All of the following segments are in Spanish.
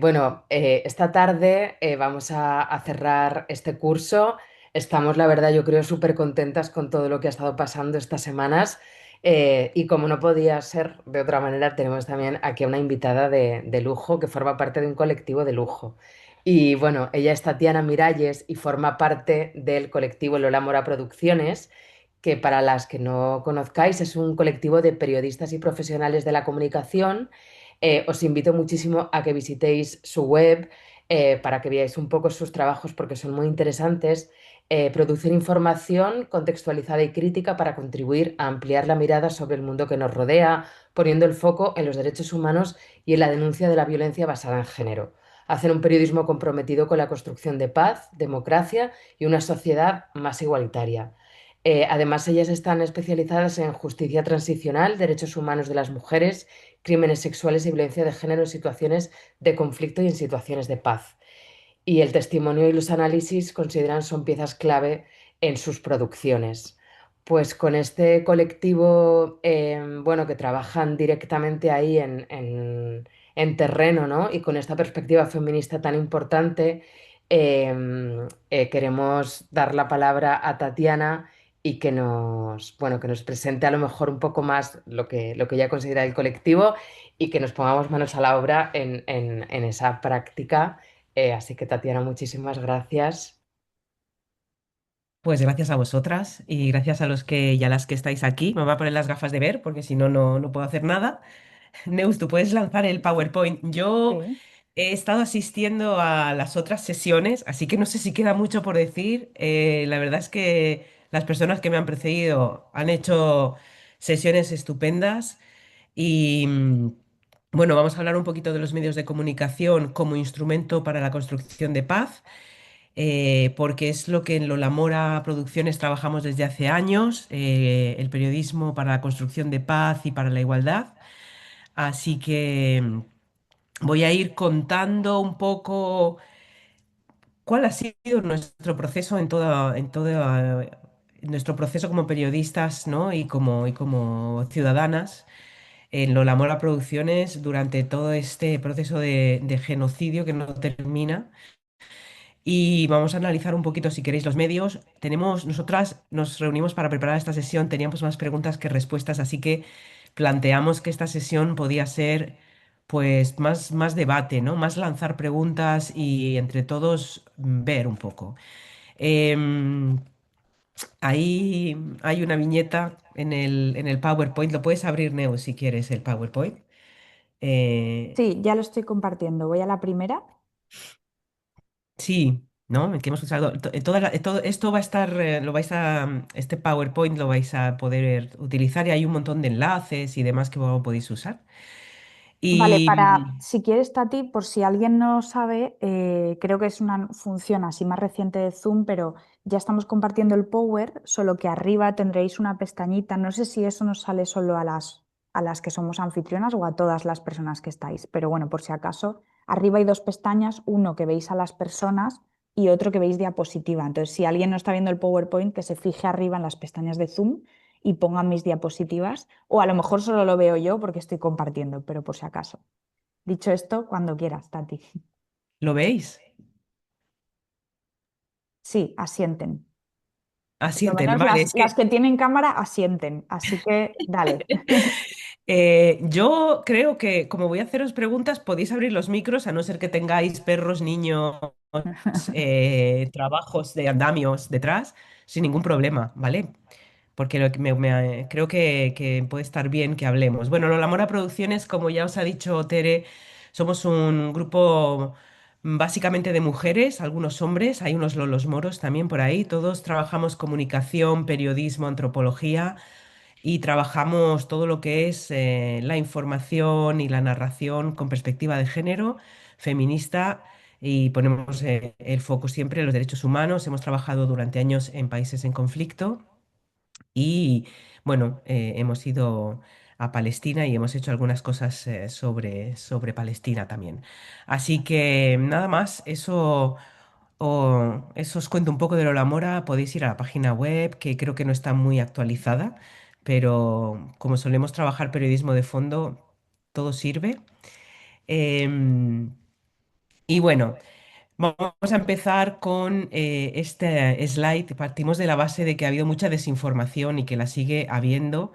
Bueno, esta tarde vamos a cerrar este curso. Estamos, la verdad, yo creo, súper contentas con todo lo que ha estado pasando estas semanas. Y como no podía ser de otra manera, tenemos también aquí a una invitada de lujo que forma parte de un colectivo de lujo. Y bueno, ella es Tatiana Miralles y forma parte del colectivo Lola Mora Producciones, que para las que no conozcáis es un colectivo de periodistas y profesionales de la comunicación. Os invito muchísimo a que visitéis su web para que veáis un poco sus trabajos porque son muy interesantes. Producen información contextualizada y crítica para contribuir a ampliar la mirada sobre el mundo que nos rodea, poniendo el foco en los derechos humanos y en la denuncia de la violencia basada en género. Hacen un periodismo comprometido con la construcción de paz, democracia y una sociedad más igualitaria. Además, ellas están especializadas en justicia transicional, derechos humanos de las mujeres, crímenes sexuales y violencia de género en situaciones de conflicto y en situaciones de paz. Y el testimonio y los análisis consideran son piezas clave en sus producciones. Pues con este colectivo, bueno, que trabajan directamente ahí en terreno, ¿no? Y con esta perspectiva feminista tan importante, queremos dar la palabra a Tatiana y bueno, que nos presente a lo mejor un poco más lo que ella considera el colectivo y que nos pongamos manos a la obra en esa práctica. Así que Tatiana, muchísimas gracias. Pues gracias a vosotras y gracias a los que y a las que estáis aquí. Me voy a poner las gafas de ver porque si no, no puedo hacer nada. Neus, tú puedes lanzar el PowerPoint. Yo Sí. he estado asistiendo a las otras sesiones, así que no sé si queda mucho por decir. La verdad es que las personas que me han precedido han hecho sesiones estupendas y bueno, vamos a hablar un poquito de los medios de comunicación como instrumento para la construcción de paz, porque es lo que en Lola Mora Producciones trabajamos desde hace años, el periodismo para la construcción de paz y para la igualdad. Así que voy a ir contando un poco cuál ha sido nuestro proceso nuestro proceso como periodistas, ¿no? Y como ciudadanas en Lola Mora Producciones durante todo este proceso de genocidio que no termina. Y vamos a analizar un poquito, si queréis, los medios. Nosotras nos reunimos para preparar esta sesión, teníamos más preguntas que respuestas, así que planteamos que esta sesión podía ser, pues, más debate, ¿no? Más lanzar preguntas y entre todos ver un poco. Em, Ahí hay una viñeta en el PowerPoint. Lo puedes abrir, Neo, si quieres, el PowerPoint. Eh, Sí, ya lo estoy compartiendo. Voy a la primera. Sí, ¿no? El que hemos usado. Todo esto va a estar, este PowerPoint lo vais a poder utilizar y hay un montón de enlaces y demás que podéis usar. Vale, Y para, si quieres, Tati, por si alguien no sabe, creo que es una función así más reciente de Zoom, pero ya estamos compartiendo el Power, solo que arriba tendréis una pestañita. No sé si eso nos sale solo a las que somos anfitrionas o a todas las personas que estáis, pero bueno, por si acaso, arriba hay dos pestañas, uno que veis a las personas y otro que veis diapositiva. Entonces, si alguien no está viendo el PowerPoint, que se fije arriba en las pestañas de Zoom y ponga mis diapositivas. O a lo mejor solo lo veo yo porque estoy compartiendo, pero por si acaso. Dicho esto, cuando quieras, Tati. ¿lo veis? Sí, asienten. Por lo Asienten, menos vale, las que tienen cámara asienten. Así que dale. yo creo que como voy a haceros preguntas, podéis abrir los micros a no ser que tengáis perros, niños, trabajos de andamios detrás, sin ningún problema, ¿vale? Porque creo que puede estar bien que hablemos. Bueno, Lola Mora Producciones, como ya os ha dicho Tere, somos un grupo básicamente de mujeres, algunos hombres, hay unos Lolos Moros también por ahí, todos trabajamos comunicación, periodismo, antropología y trabajamos todo lo que es la información y la narración con perspectiva de género, feminista. Y ponemos el foco siempre en los derechos humanos. Hemos trabajado durante años en países en conflicto y bueno, hemos ido a Palestina y hemos hecho algunas cosas sobre Palestina también. Así que nada más, eso os cuento un poco de Lola Mora. Podéis ir a la página web, que creo que no está muy actualizada, pero como solemos trabajar periodismo de fondo, todo sirve. Em, Y bueno, vamos a empezar con este slide. Partimos de la base de que ha habido mucha desinformación y que la sigue habiendo.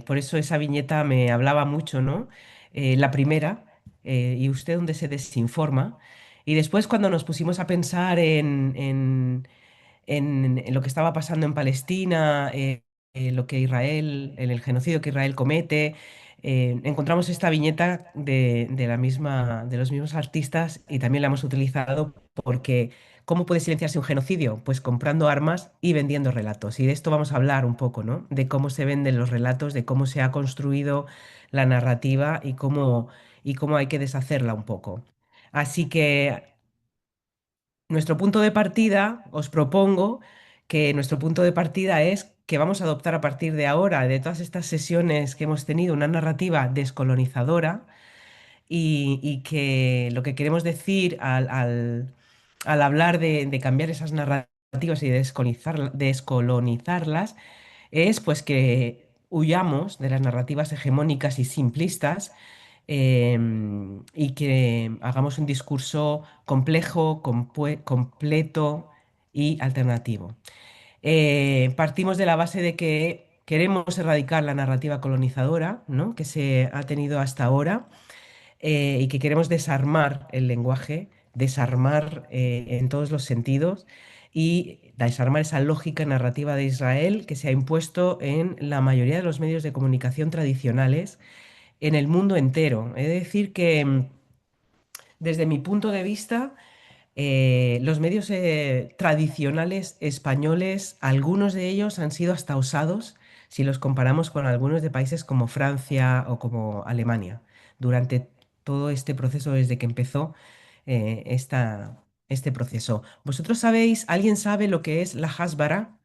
Por eso esa viñeta me hablaba mucho, ¿no? La primera, y usted donde se desinforma. Y después cuando nos pusimos a pensar en lo que estaba pasando en Palestina, lo que Israel, en el genocidio que Israel comete. Encontramos esta viñeta de la misma, de los mismos artistas y también la hemos utilizado porque ¿cómo puede silenciarse un genocidio? Pues comprando armas y vendiendo relatos. Y de esto vamos a hablar un poco, ¿no? De cómo se venden los relatos, de cómo se ha construido la narrativa y cómo hay que deshacerla un poco. Así que nuestro punto de partida, os propongo que nuestro punto de partida es que vamos a adoptar a partir de ahora, de todas estas sesiones que hemos tenido, una narrativa descolonizadora y que lo que queremos decir al hablar de cambiar esas narrativas y descolonizarlas es pues que huyamos de las narrativas hegemónicas y simplistas y que hagamos un discurso complejo, completo y alternativo. Partimos de la base de que queremos erradicar la narrativa colonizadora, ¿no? Que se ha tenido hasta ahora y que queremos desarmar el lenguaje, desarmar en todos los sentidos y desarmar esa lógica narrativa de Israel que se ha impuesto en la mayoría de los medios de comunicación tradicionales en el mundo entero. Es decir, que desde mi punto de vista, los medios tradicionales españoles, algunos de ellos han sido hasta osados si los comparamos con algunos de países como Francia o como Alemania, durante todo este proceso desde que empezó este proceso. ¿Vosotros sabéis, alguien sabe lo que es la Hasbara?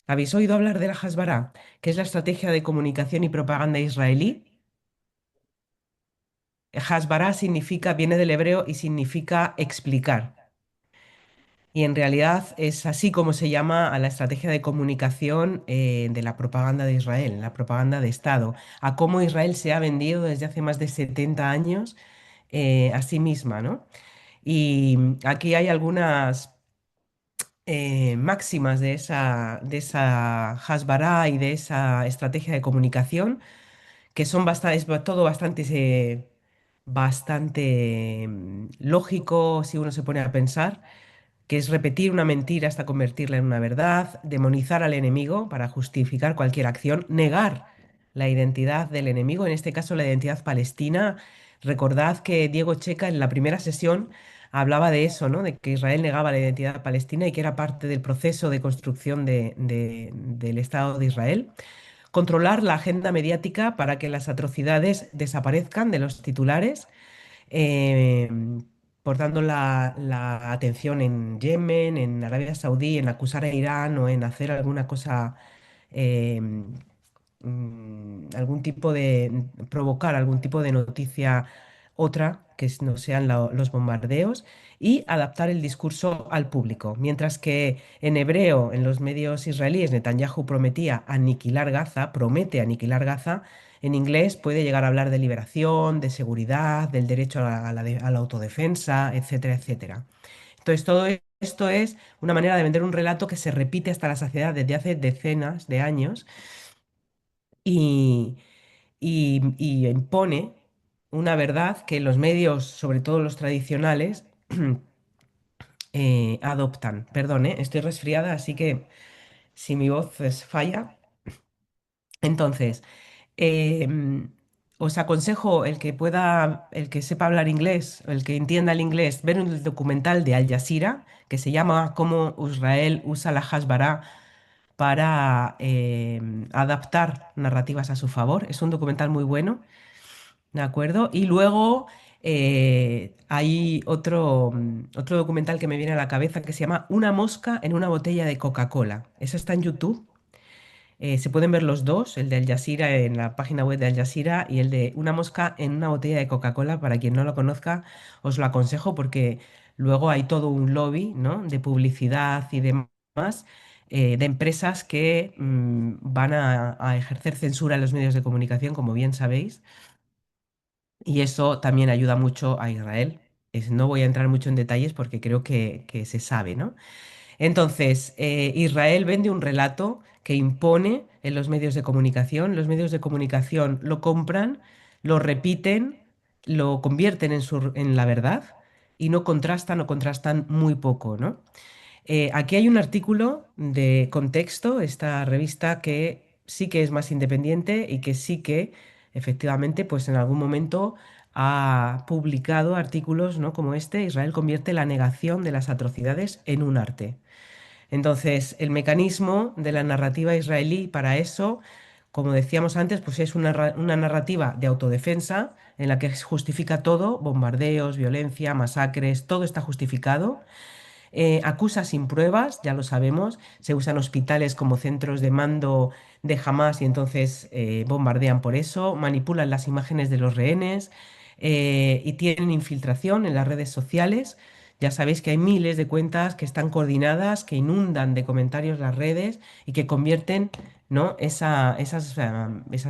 ¿Habéis oído hablar de la Hasbara, que es la estrategia de comunicación y propaganda israelí? Hasbara significa, viene del hebreo y significa explicar. Y en realidad es así como se llama a la estrategia de comunicación de la propaganda de Israel, la propaganda de Estado, a cómo Israel se ha vendido desde hace más de 70 años a sí misma, ¿no? Y aquí hay algunas máximas de esa Hasbara y de esa estrategia de comunicación que son bastante, todo bastante, bastante lógico si uno se pone a pensar, que es repetir una mentira hasta convertirla en una verdad, demonizar al enemigo para justificar cualquier acción, negar la identidad del enemigo, en este caso la identidad palestina. Recordad que Diego Checa en la primera sesión hablaba de eso, ¿no? De que Israel negaba la identidad palestina y que era parte del proceso de construcción del Estado de Israel. Controlar la agenda mediática para que las atrocidades desaparezcan de los titulares, eh, portando la atención en Yemen, en Arabia Saudí, en acusar a Irán o en hacer alguna cosa, eh, algún tipo de, provocar algún tipo de noticia otra no sean los bombardeos y adaptar el discurso al público. Mientras que en hebreo, en los medios israelíes, Netanyahu prometía aniquilar Gaza, promete aniquilar Gaza, en inglés puede llegar a hablar de liberación, de seguridad, del derecho a la autodefensa, etcétera, etcétera. Entonces, todo esto es una manera de vender un relato que se repite hasta la saciedad desde hace decenas de años y, y impone una verdad que los medios, sobre todo los tradicionales, adoptan. Perdón, estoy resfriada, así que si mi voz falla. Entonces, em, os aconsejo el que pueda, el que sepa hablar inglés, el que entienda el inglés, ver un documental de Al Jazeera que se llama Cómo Israel usa la Hasbara para adaptar narrativas a su favor. Es un documental muy bueno, ¿de acuerdo? Y luego hay otro documental que me viene a la cabeza que se llama Una mosca en una botella de Coca-Cola. Eso está en YouTube. Se pueden ver los dos, el de Al Jazeera en la página web de Al Jazeera y el de Una mosca en una botella de Coca-Cola. Para quien no lo conozca, os lo aconsejo porque luego hay todo un lobby, ¿no? De publicidad y demás de empresas que van a ejercer censura en los medios de comunicación, como bien sabéis, y eso también ayuda mucho a Israel. No voy a entrar mucho en detalles porque creo que se sabe, ¿no? Entonces, Israel vende un relato que impone en los medios de comunicación lo compran, lo repiten, lo convierten en la verdad y no contrastan o contrastan muy poco, ¿no? Aquí hay un artículo de Contexto, esta revista que sí que es más independiente y que sí que efectivamente pues en algún momento ha publicado artículos, ¿no? Como este: Israel convierte la negación de las atrocidades en un arte. Entonces, el mecanismo de la narrativa israelí para eso, como decíamos antes, pues es una narrativa de autodefensa en la que se justifica todo: bombardeos, violencia, masacres, todo está justificado. Acusa sin pruebas, ya lo sabemos, se usan hospitales como centros de mando de Hamas y entonces bombardean por eso, manipulan las imágenes de los rehenes, y tienen infiltración en las redes sociales. Ya sabéis que hay miles de cuentas que están coordinadas, que inundan de comentarios las redes y que convierten, ¿no? Esas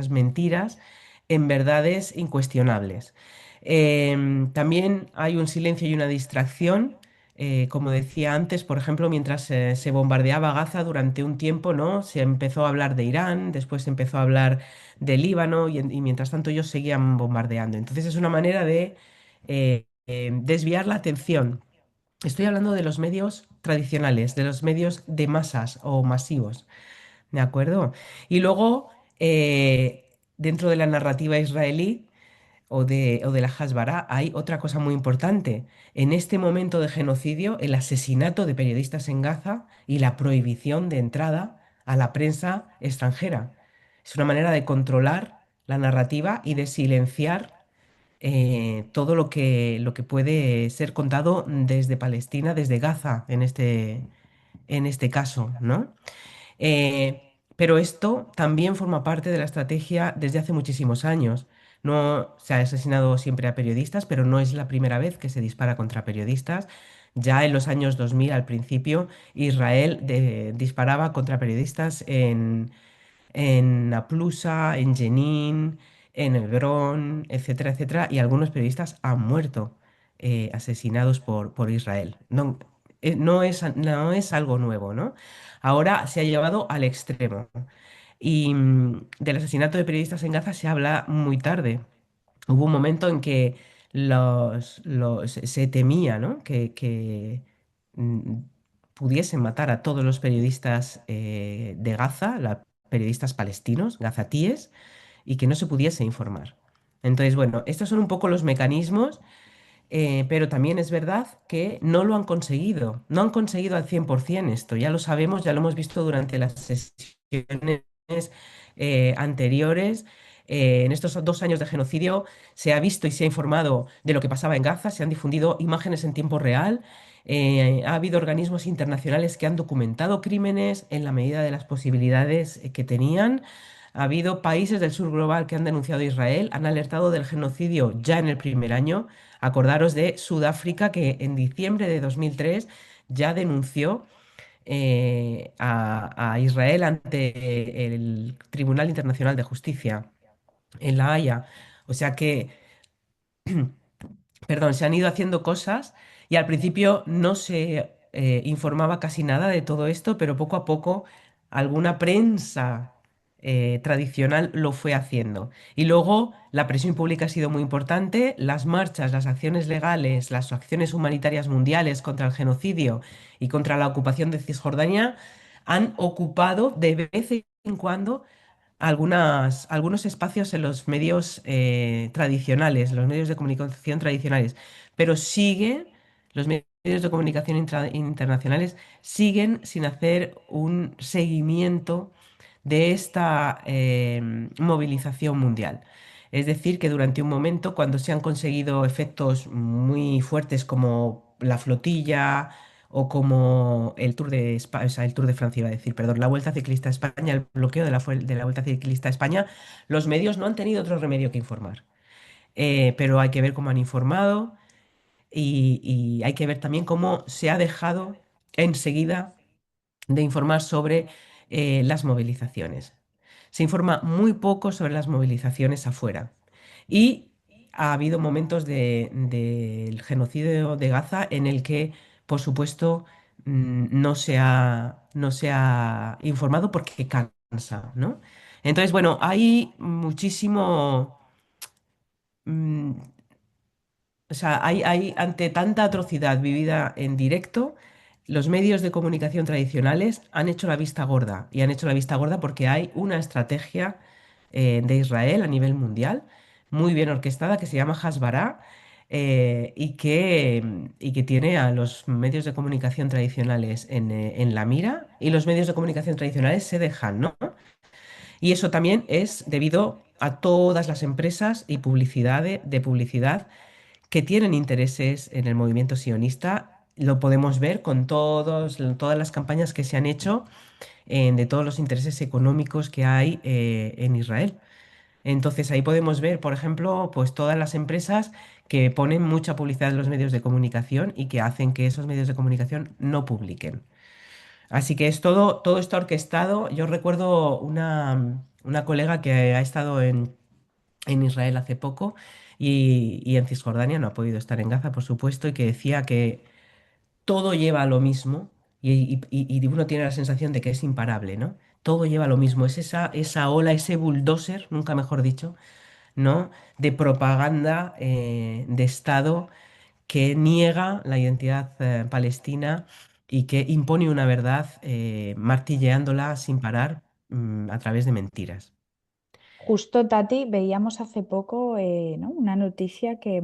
mentiras en verdades incuestionables. También hay un silencio y una distracción, como decía antes, por ejemplo, mientras se bombardeaba Gaza durante un tiempo, ¿no? Se empezó a hablar de Irán, después se empezó a hablar de Líbano y mientras tanto ellos seguían bombardeando. Entonces es una manera de desviar la atención. Estoy hablando de los medios tradicionales, de los medios de masas o masivos, ¿de acuerdo? Y luego, dentro de la narrativa israelí, o de la Hasbara, hay otra cosa muy importante. En este momento de genocidio, el asesinato de periodistas en Gaza y la prohibición de entrada a la prensa extranjera. Es una manera de controlar la narrativa y de silenciar todo lo que puede ser contado desde Palestina, desde Gaza, en este caso, ¿no? Pero esto también forma parte de la estrategia desde hace muchísimos años. No se ha asesinado siempre a periodistas, pero no es la primera vez que se dispara contra periodistas. Ya en los años 2000, al principio, Israel disparaba contra periodistas en Naplusa, en Jenin, en Hebrón, etcétera, etcétera, y algunos periodistas han muerto asesinados por Israel. No, no es algo nuevo, ¿no? Ahora se ha llevado al extremo. Y del asesinato de periodistas en Gaza se habla muy tarde. Hubo un momento en que se temía, ¿no? Que pudiesen matar a todos los periodistas de Gaza, periodistas palestinos, gazatíes, y que no se pudiese informar. Entonces, bueno, estos son un poco los mecanismos, pero también es verdad que no lo han conseguido. No han conseguido al 100% esto. Ya lo sabemos, ya lo hemos visto durante las sesiones anteriores. En estos 2 años de genocidio se ha visto y se ha informado de lo que pasaba en Gaza, se han difundido imágenes en tiempo real, ha habido organismos internacionales que han documentado crímenes en la medida de las posibilidades que tenían. Ha habido países del sur global que han denunciado a Israel, han alertado del genocidio ya en el primer año. Acordaros de Sudáfrica, que en diciembre de 2003 ya denunció a Israel ante el Tribunal Internacional de Justicia en La Haya. O sea que, perdón, se han ido haciendo cosas y al principio no se informaba casi nada de todo esto, pero poco a poco alguna prensa tradicional lo fue haciendo. Y luego la presión pública ha sido muy importante, las marchas, las acciones legales, las acciones humanitarias mundiales contra el genocidio y contra la ocupación de Cisjordania han ocupado de vez en cuando algunos espacios en los medios tradicionales, los medios de comunicación tradicionales, pero los medios de comunicación internacionales siguen sin hacer un seguimiento de esta movilización mundial. Es decir, que durante un momento, cuando se han conseguido efectos muy fuertes como la flotilla o como el Tour de España, o sea, el Tour de Francia, iba a decir, perdón, la Vuelta Ciclista a España, el bloqueo de la Vuelta Ciclista a España, los medios no han tenido otro remedio que informar. Pero hay que ver cómo han informado y hay que ver también cómo se ha dejado enseguida de informar sobre las movilizaciones. Se informa muy poco sobre las movilizaciones afuera. Y ha habido momentos del genocidio de Gaza en el que, por supuesto, no se ha informado porque cansa, ¿no? Entonces, bueno, hay muchísimo. mm, o sea, ante tanta atrocidad vivida en directo, los medios de comunicación tradicionales han hecho la vista gorda. Y han hecho la vista gorda porque hay una estrategia de Israel a nivel mundial muy bien orquestada que se llama Hasbara, y que tiene a los medios de comunicación tradicionales en la mira, y los medios de comunicación tradicionales se dejan, ¿no? Y eso también es debido a todas las empresas y publicidad de publicidad que tienen intereses en el movimiento sionista. Lo podemos ver con todas las campañas que se han hecho de todos los intereses económicos que hay en Israel. Entonces ahí podemos ver, por ejemplo, pues todas las empresas que ponen mucha publicidad en los medios de comunicación y que hacen que esos medios de comunicación no publiquen. Así que es todo está orquestado. Yo recuerdo una colega que ha estado en Israel hace poco y en Cisjordania, no ha podido estar en Gaza, por supuesto, y que decía que todo lleva a lo mismo y uno tiene la sensación de que es imparable, ¿no? Todo lleva a lo mismo, es esa ola, ese bulldozer, nunca mejor dicho, ¿no? De propaganda de Estado que niega la identidad palestina y que impone una verdad martilleándola sin parar a través de mentiras. Justo, Tati, veíamos hace poco, ¿no? Una noticia que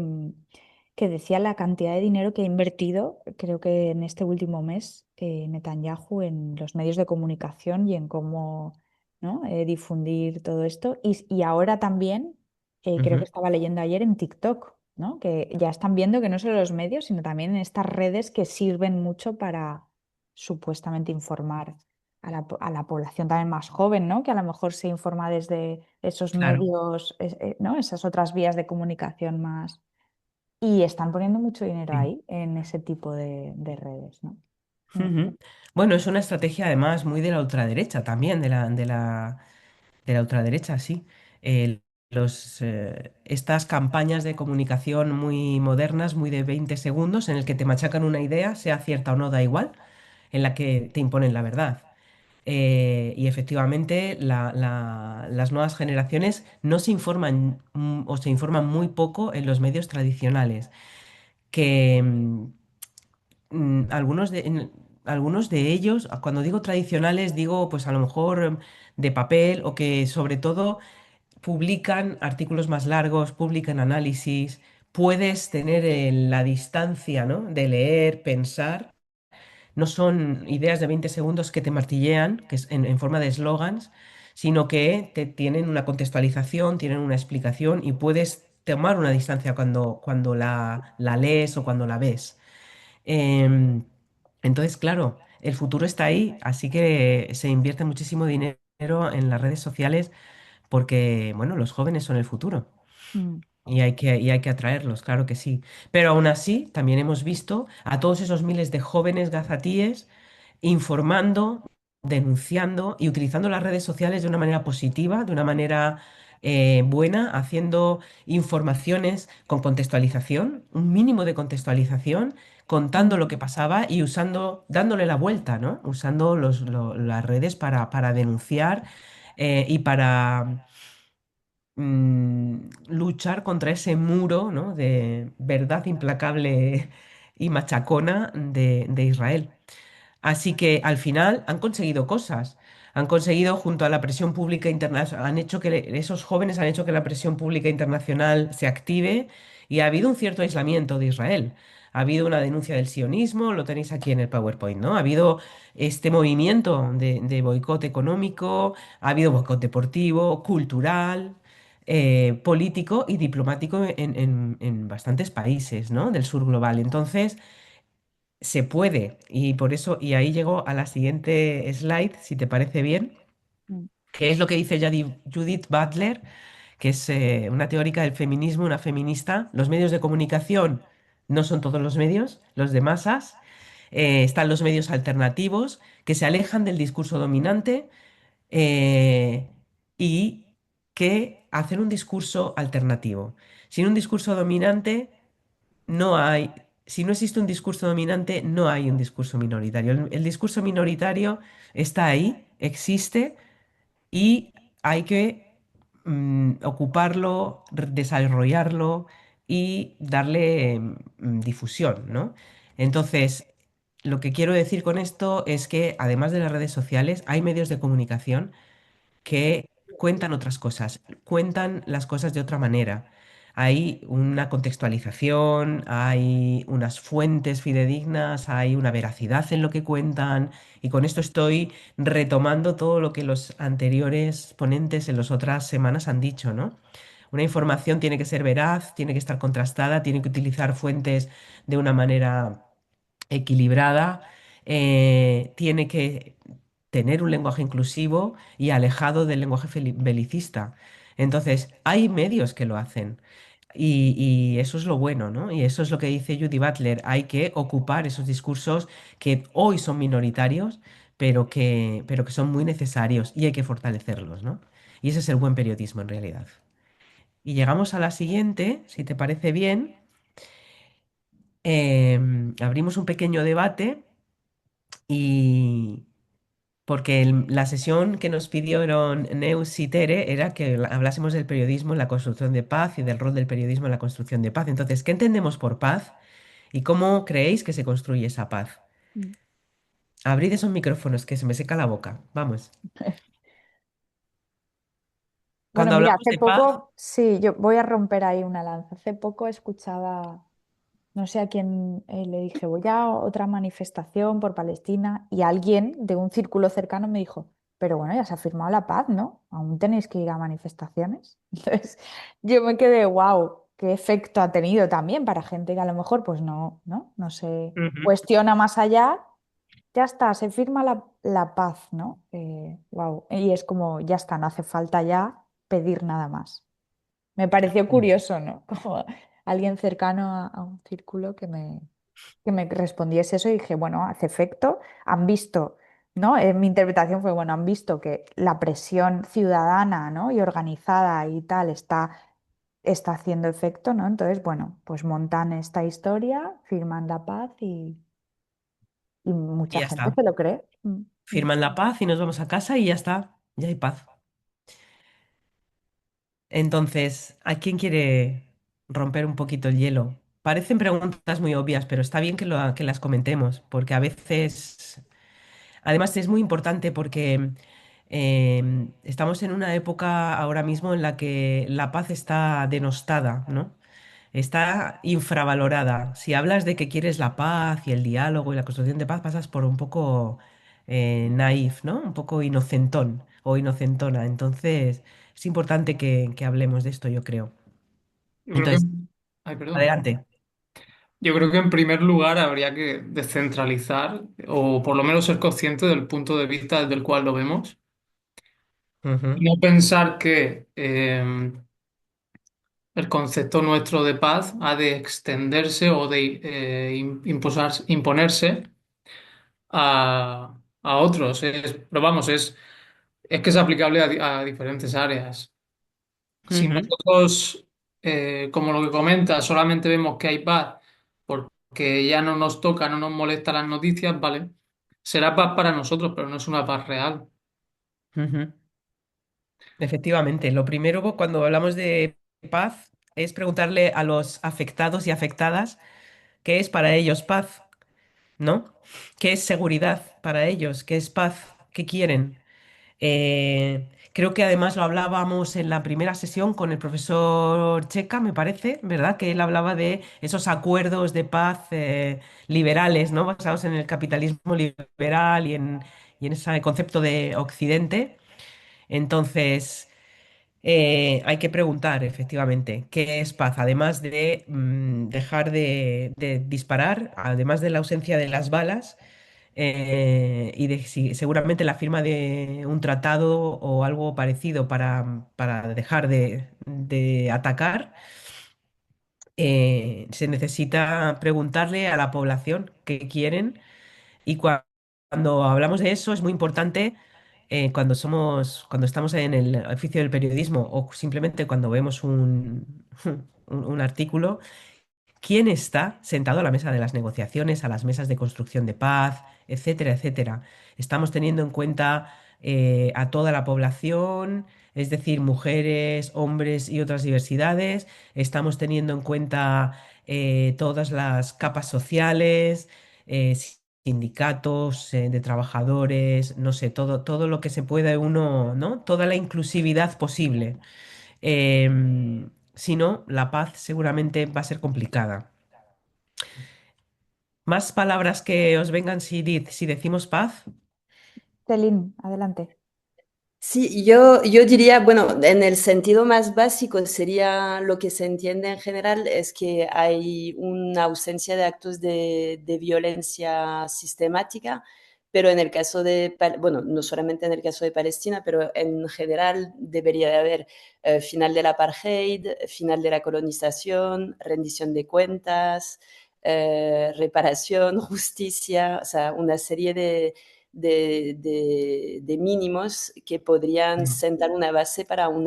decía la cantidad de dinero que ha invertido, creo que en este último mes, Netanyahu en los medios de comunicación y en cómo, ¿no? Difundir todo esto. Y ahora también, creo que Ujú, estaba leyendo ayer en TikTok, ¿no? Que ya están viendo que no solo los medios, sino también en estas redes que sirven mucho para supuestamente informar a la población también más joven, ¿no? Que a lo mejor se informa desde esos claro. medios, ¿no? Esas otras vías de comunicación más. Y están poniendo mucho dinero Sí. ahí en ese tipo de redes, ¿no? Mm. Ujú. Bueno, es una estrategia además muy de la ultraderecha también, de la ultraderecha, sí. El- estas campañas de comunicación muy modernas, muy de 20 segundos, en el que te machacan una idea, sea cierta o no, da igual, en la que te imponen la verdad. Y efectivamente, las nuevas generaciones no se informan o se informan muy poco en los medios tradicionales, que algunos de ellos, cuando digo tradicionales, digo pues a lo mejor de papel o que sobre todo publican artículos más largos, publican análisis, puedes tener la distancia, ¿no? De leer, pensar. No son ideas de 20 segundos que te martillean, que es en forma de eslogans, sino que tienen una contextualización, tienen una explicación y puedes tomar una distancia cuando la lees o cuando la ves. Em, entonces, claro, el futuro está ahí, así que se invierte muchísimo dinero en las redes sociales porque, bueno, los jóvenes son el futuro. Mm. Y hay que atraerlos, claro que sí. Pero aún así, también hemos visto a todos esos miles de jóvenes gazatíes informando, denunciando y utilizando las redes sociales de una manera positiva, de una manera buena, haciendo informaciones con contextualización, un mínimo de contextualización, contando lo Mm. que pasaba y dándole la vuelta, ¿no? Usando las redes para denunciar y para luchar contra ese muro, ¿no? De verdad implacable y machacona de Israel. Así que al final han conseguido cosas. Han conseguido, junto a la presión pública internacional, esos jóvenes han hecho que la presión pública internacional se active y ha habido un cierto aislamiento de Israel. Ha habido una denuncia del sionismo, lo tenéis aquí en el PowerPoint, ¿no? Ha habido este movimiento de boicot económico, ha habido boicot deportivo, cultural, político y diplomático en bastantes países, ¿no? Del sur global. Entonces, se puede, y por eso, y ahí llego a la siguiente slide, si te parece bien, Mm. que es lo que dice Judith Butler, que es una teórica del feminismo, una feminista. Los medios de comunicación no son todos los medios, los de masas. Están los medios alternativos que se alejan del discurso dominante eh, y que hacen un discurso alternativo. Sin un discurso dominante no hay, si no existe un discurso dominante, no hay un discurso minoritario. El discurso minoritario está ahí, existe y hay que ocuparlo, desarrollarlo y darle difusión, ¿no? Entonces, lo que quiero decir con esto es que además de las redes sociales, hay medios de comunicación que cuentan otras cosas, cuentan las cosas de otra manera. Hay una contextualización, hay unas fuentes fidedignas, hay una veracidad en lo que cuentan, y con esto estoy retomando todo lo que los anteriores ponentes en las otras semanas han dicho, ¿no? Una información tiene que ser veraz, tiene que estar contrastada, tiene que utilizar fuentes de una manera equilibrada, tiene que tener un lenguaje inclusivo y alejado del lenguaje belicista. Entonces, hay medios que lo hacen. Y eso es lo bueno, ¿no? Y eso es lo que dice Judy Butler. Hay que ocupar esos discursos que hoy son minoritarios, pero que son muy necesarios y hay que fortalecerlos, ¿no? Y ese es el buen periodismo en realidad. Y llegamos a la siguiente, si te parece bien. Abrimos un pequeño debate y, porque la sesión que nos pidieron Neus y Tere era que hablásemos del periodismo en la construcción de paz y del rol del periodismo en la construcción de paz. Entonces, ¿qué entendemos por paz y cómo creéis que se construye esa paz? Mm. Abrid esos micrófonos que se me seca la boca. Vamos. Bueno, Cuando mira, hablamos hace de paz, poco, sí, yo voy a romper ahí una lanza. Hace poco escuchaba, no sé a quién le dije, voy a otra manifestación por Palestina y alguien de un círculo cercano me dijo, pero bueno, ya se ha firmado la paz, ¿no? ¿Aún tenéis que ir a manifestaciones? Entonces yo me quedé, wow, qué efecto ha tenido también para gente que a lo mejor pues no se ujú, cuestiona más allá. Ya está, se firma la paz, ¿no? Wow. Y es como, ya está, no hace falta ya pedir nada más. Me pareció curioso, ¿no? Como alguien cercano a un círculo que me respondiese eso y dije, bueno, hace efecto, han visto, ¿no? Mi interpretación fue, bueno, han visto que la presión ciudadana, ¿no? Y organizada y tal está haciendo efecto, ¿no? Entonces, bueno, pues montan esta historia, firman la paz y y mucha ya gente está. se lo cree. Firman la paz y nos vamos a casa y ya está. Ya hay paz. Entonces, ¿a quién quiere romper un poquito el hielo? Parecen preguntas muy obvias, pero está bien que las comentemos, porque a veces, además es muy importante porque estamos en una época ahora mismo en la que la paz está denostada, ¿no? Está infravalorada. Si hablas de que quieres la paz y el diálogo y la construcción de paz, pasas por un poco naif, ¿no? Un poco inocentón o inocentona. Entonces, es importante que hablemos de esto, yo creo. Yo creo que, Entonces, ay, perdón. adelante. Yo creo que en primer lugar habría que descentralizar o por lo menos ser consciente del punto de vista desde el cual lo vemos y Ujú, no pensar que el concepto nuestro de paz ha de extenderse o de imponerse a otros. Pero vamos, es que es aplicable a diferentes áreas. Si ujú, nosotros, como lo que comenta, solamente vemos que hay paz porque ya no nos toca, no nos molesta las noticias, ¿vale? Será paz para nosotros, pero no es una paz real. ujú. Efectivamente, lo primero cuando hablamos de paz es preguntarle a los afectados y afectadas qué es para ellos paz, ¿no? ¿Qué es seguridad para ellos? ¿Qué es paz? ¿Qué quieren? Creo que además lo hablábamos en la primera sesión con el profesor Checa, me parece, ¿verdad? Que él hablaba de esos acuerdos de paz liberales, ¿no? Basados en el capitalismo liberal y en ese concepto de Occidente. Entonces, hay que preguntar, efectivamente, ¿qué es paz? Además de dejar de disparar, además de la ausencia de las balas y de seguramente la firma de un tratado o algo parecido para dejar de atacar, se necesita preguntarle a la población qué quieren Y cuando hablamos de eso es muy importante cuando estamos en el oficio del periodismo o simplemente cuando vemos un artículo, quién está sentado a la mesa de las negociaciones, a las mesas de construcción de paz, etcétera, etcétera. Estamos teniendo en cuenta a toda la población, es decir, mujeres, hombres y otras diversidades. Estamos teniendo en cuenta todas las capas sociales, sindicatos, de trabajadores, no sé, todo lo que se pueda uno, ¿no? Toda la inclusividad posible. Si no, la paz seguramente va a ser complicada. ¿Más palabras que os vengan si decimos paz? Celín, adelante. Sí, yo diría, bueno, en el sentido más básico sería lo que se entiende en general es que hay una ausencia de actos de violencia sistemática, pero en el caso de, bueno, no solamente en el caso de Palestina, pero en general debería de haber final del apartheid, final de la colonización, rendición de cuentas, reparación, justicia, o sea, una serie de mínimos que podrían Mm, sentar una base para un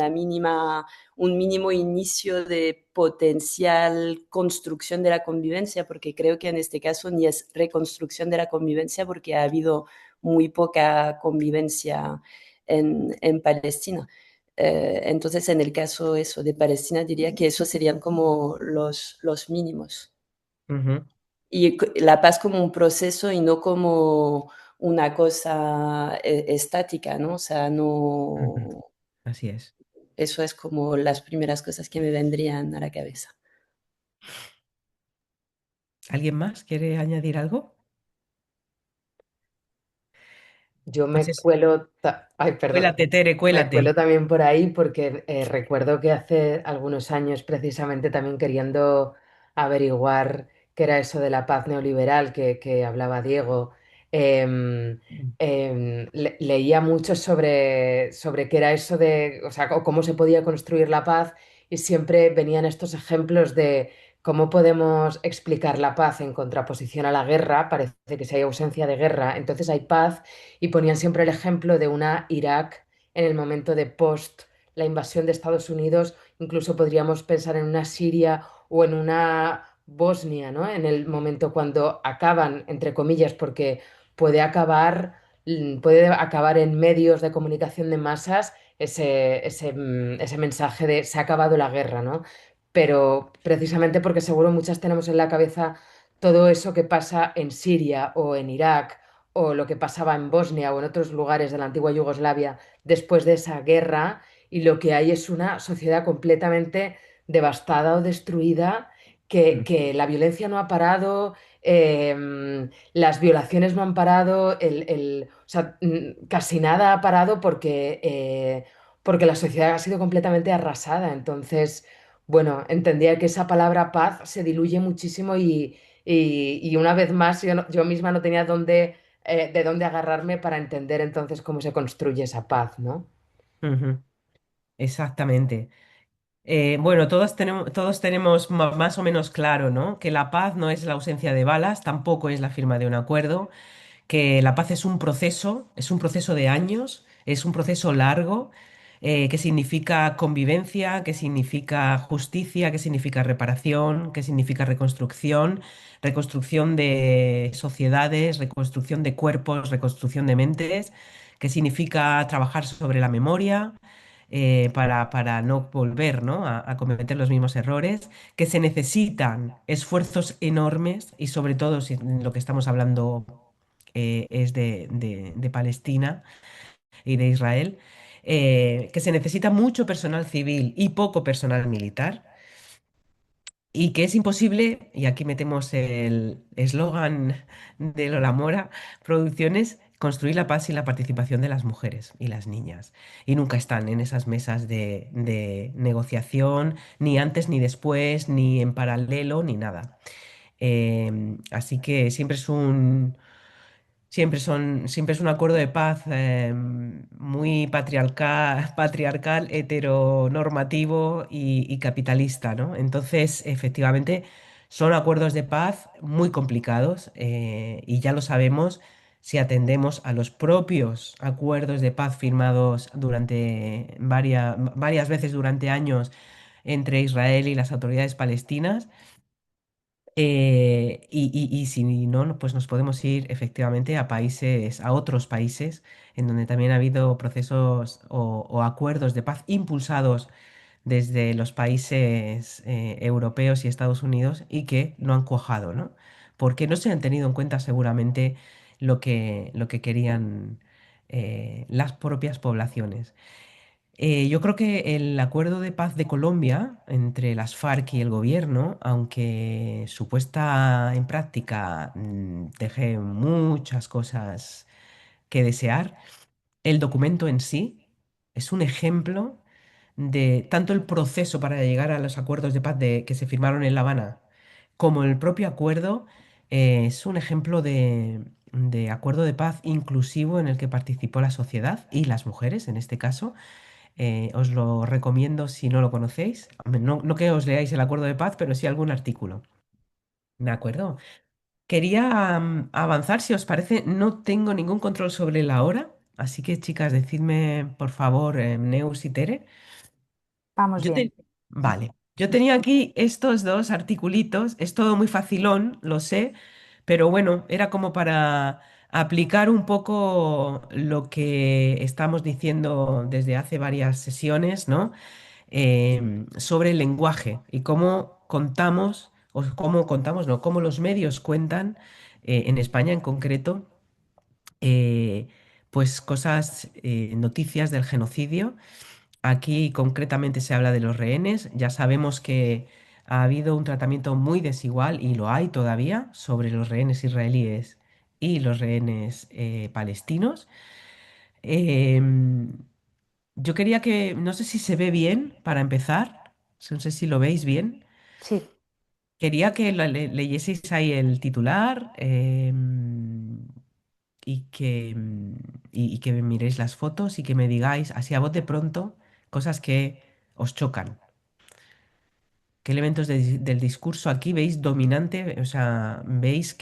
mínimo inicio de potencial construcción de la convivencia, porque creo que en este caso ni es reconstrucción de la convivencia, porque ha habido muy poca convivencia en Palestina. Entonces, en el caso eso de Palestina, diría que esos serían como los mínimos. ujú, Y la paz como un proceso y no como una cosa estática, ¿no? O sea, ujú. no, Así es. eso es como las primeras cosas que me vendrían a la cabeza. ¿Alguien más quiere añadir algo? Yo Pues me eso. cuelo, ay, perdón, Cuélate, Tere, me cuelo cuélate. también por ahí porque recuerdo que hace algunos años, precisamente también queriendo averiguar qué era eso de la paz neoliberal que hablaba Diego, em, leía mucho sobre qué era eso de, o sea, o cómo se podía construir la paz y siempre venían estos ejemplos de cómo podemos explicar la paz en contraposición a la guerra. Parece que si hay ausencia de guerra, entonces hay paz y ponían siempre el ejemplo de una Irak en el momento de post la invasión de Estados Unidos, incluso podríamos pensar en una Siria o en una Bosnia, ¿no? En el momento cuando acaban, entre comillas, porque puede acabar, puede acabar en medios de comunicación de masas ese mensaje de se ha acabado la guerra, ¿no? Pero precisamente porque seguro muchas tenemos en la cabeza todo eso que pasa en Siria o en Irak o lo que pasaba en Bosnia o en otros lugares de la antigua Yugoslavia después de esa guerra, y lo que hay es una sociedad completamente devastada o destruida, Mm, que la violencia no ha parado, las violaciones no han parado, o sea, casi nada ha parado porque la sociedad ha sido completamente arrasada. Entonces, bueno, entendía que esa palabra paz se diluye muchísimo y una vez más yo misma no tenía de dónde agarrarme para entender entonces cómo se construye esa paz, ¿no? ujú. Exactamente. Bueno, todos tenemos más o menos claro, ¿no? Que la paz no es la ausencia de balas, tampoco es la firma de un acuerdo, que la paz es un proceso de años, es un proceso largo, que significa convivencia, que significa justicia, que significa reparación, que significa reconstrucción, reconstrucción de sociedades, reconstrucción de cuerpos, reconstrucción de mentes, que significa trabajar sobre la memoria. Para no volver, ¿no? A cometer los mismos errores, que se necesitan esfuerzos enormes y sobre todo si lo que estamos hablando es de Palestina y de Israel, que se necesita mucho personal civil y poco personal militar, y que es imposible, y aquí metemos el eslogan de Lola Mora Producciones, construir la paz sin la participación de las mujeres y las niñas. Y nunca están en esas mesas de negociación, ni antes ni después, ni en paralelo, ni nada. Así que siempre es un acuerdo de paz muy patriarcal, heteronormativo y capitalista, ¿no? Entonces, efectivamente, Son acuerdos de paz muy complicados y ya lo sabemos si atendemos a los propios acuerdos de paz firmados durante varias veces durante años entre Israel y las autoridades palestinas. Y si no, pues nos podemos ir efectivamente a países, a otros países, en donde también ha habido procesos o acuerdos de paz impulsados desde los países europeos y Estados Unidos y que no han cuajado, ¿no? Porque no se han tenido en cuenta seguramente lo que querían las propias poblaciones. Yo creo que el acuerdo de paz de Colombia entre las FARC y el gobierno, aunque su puesta en práctica deje muchas cosas que desear, el documento en sí es un ejemplo de tanto el proceso para llegar a los acuerdos de paz que se firmaron en La Habana, como el propio acuerdo, es un ejemplo de acuerdo de paz inclusivo en el que participó la sociedad y las mujeres en este caso. Os lo recomiendo si no lo conocéis. Hombre, no, no que os leáis el acuerdo de paz, pero sí algún artículo. ¿De acuerdo? Quería avanzar, si os parece. No tengo ningún control sobre la hora, así que chicas, decidme por favor, Neus y Tere. Vamos Yo bien. Vale, yo tenía aquí estos dos articulitos, es todo muy facilón, lo sé, pero bueno, era como para aplicar un poco lo que estamos diciendo desde hace varias sesiones, ¿no? Sobre el lenguaje y cómo contamos, o cómo contamos, no, cómo los medios cuentan, en España en concreto, eh, pues cosas, noticias del genocidio. Aquí concretamente se habla de los rehenes. Ya sabemos que ha habido un tratamiento muy desigual, y lo hay todavía, sobre los rehenes israelíes y los rehenes palestinos. Em, yo quería que, no sé si se ve bien para empezar, no sé si lo veis bien. Sí. Quería que leyeseis ahí el titular, y que miréis las fotos y que me digáis así a bote pronto cosas que os chocan. ¿Qué elementos del discurso aquí veis dominante? O sea, veis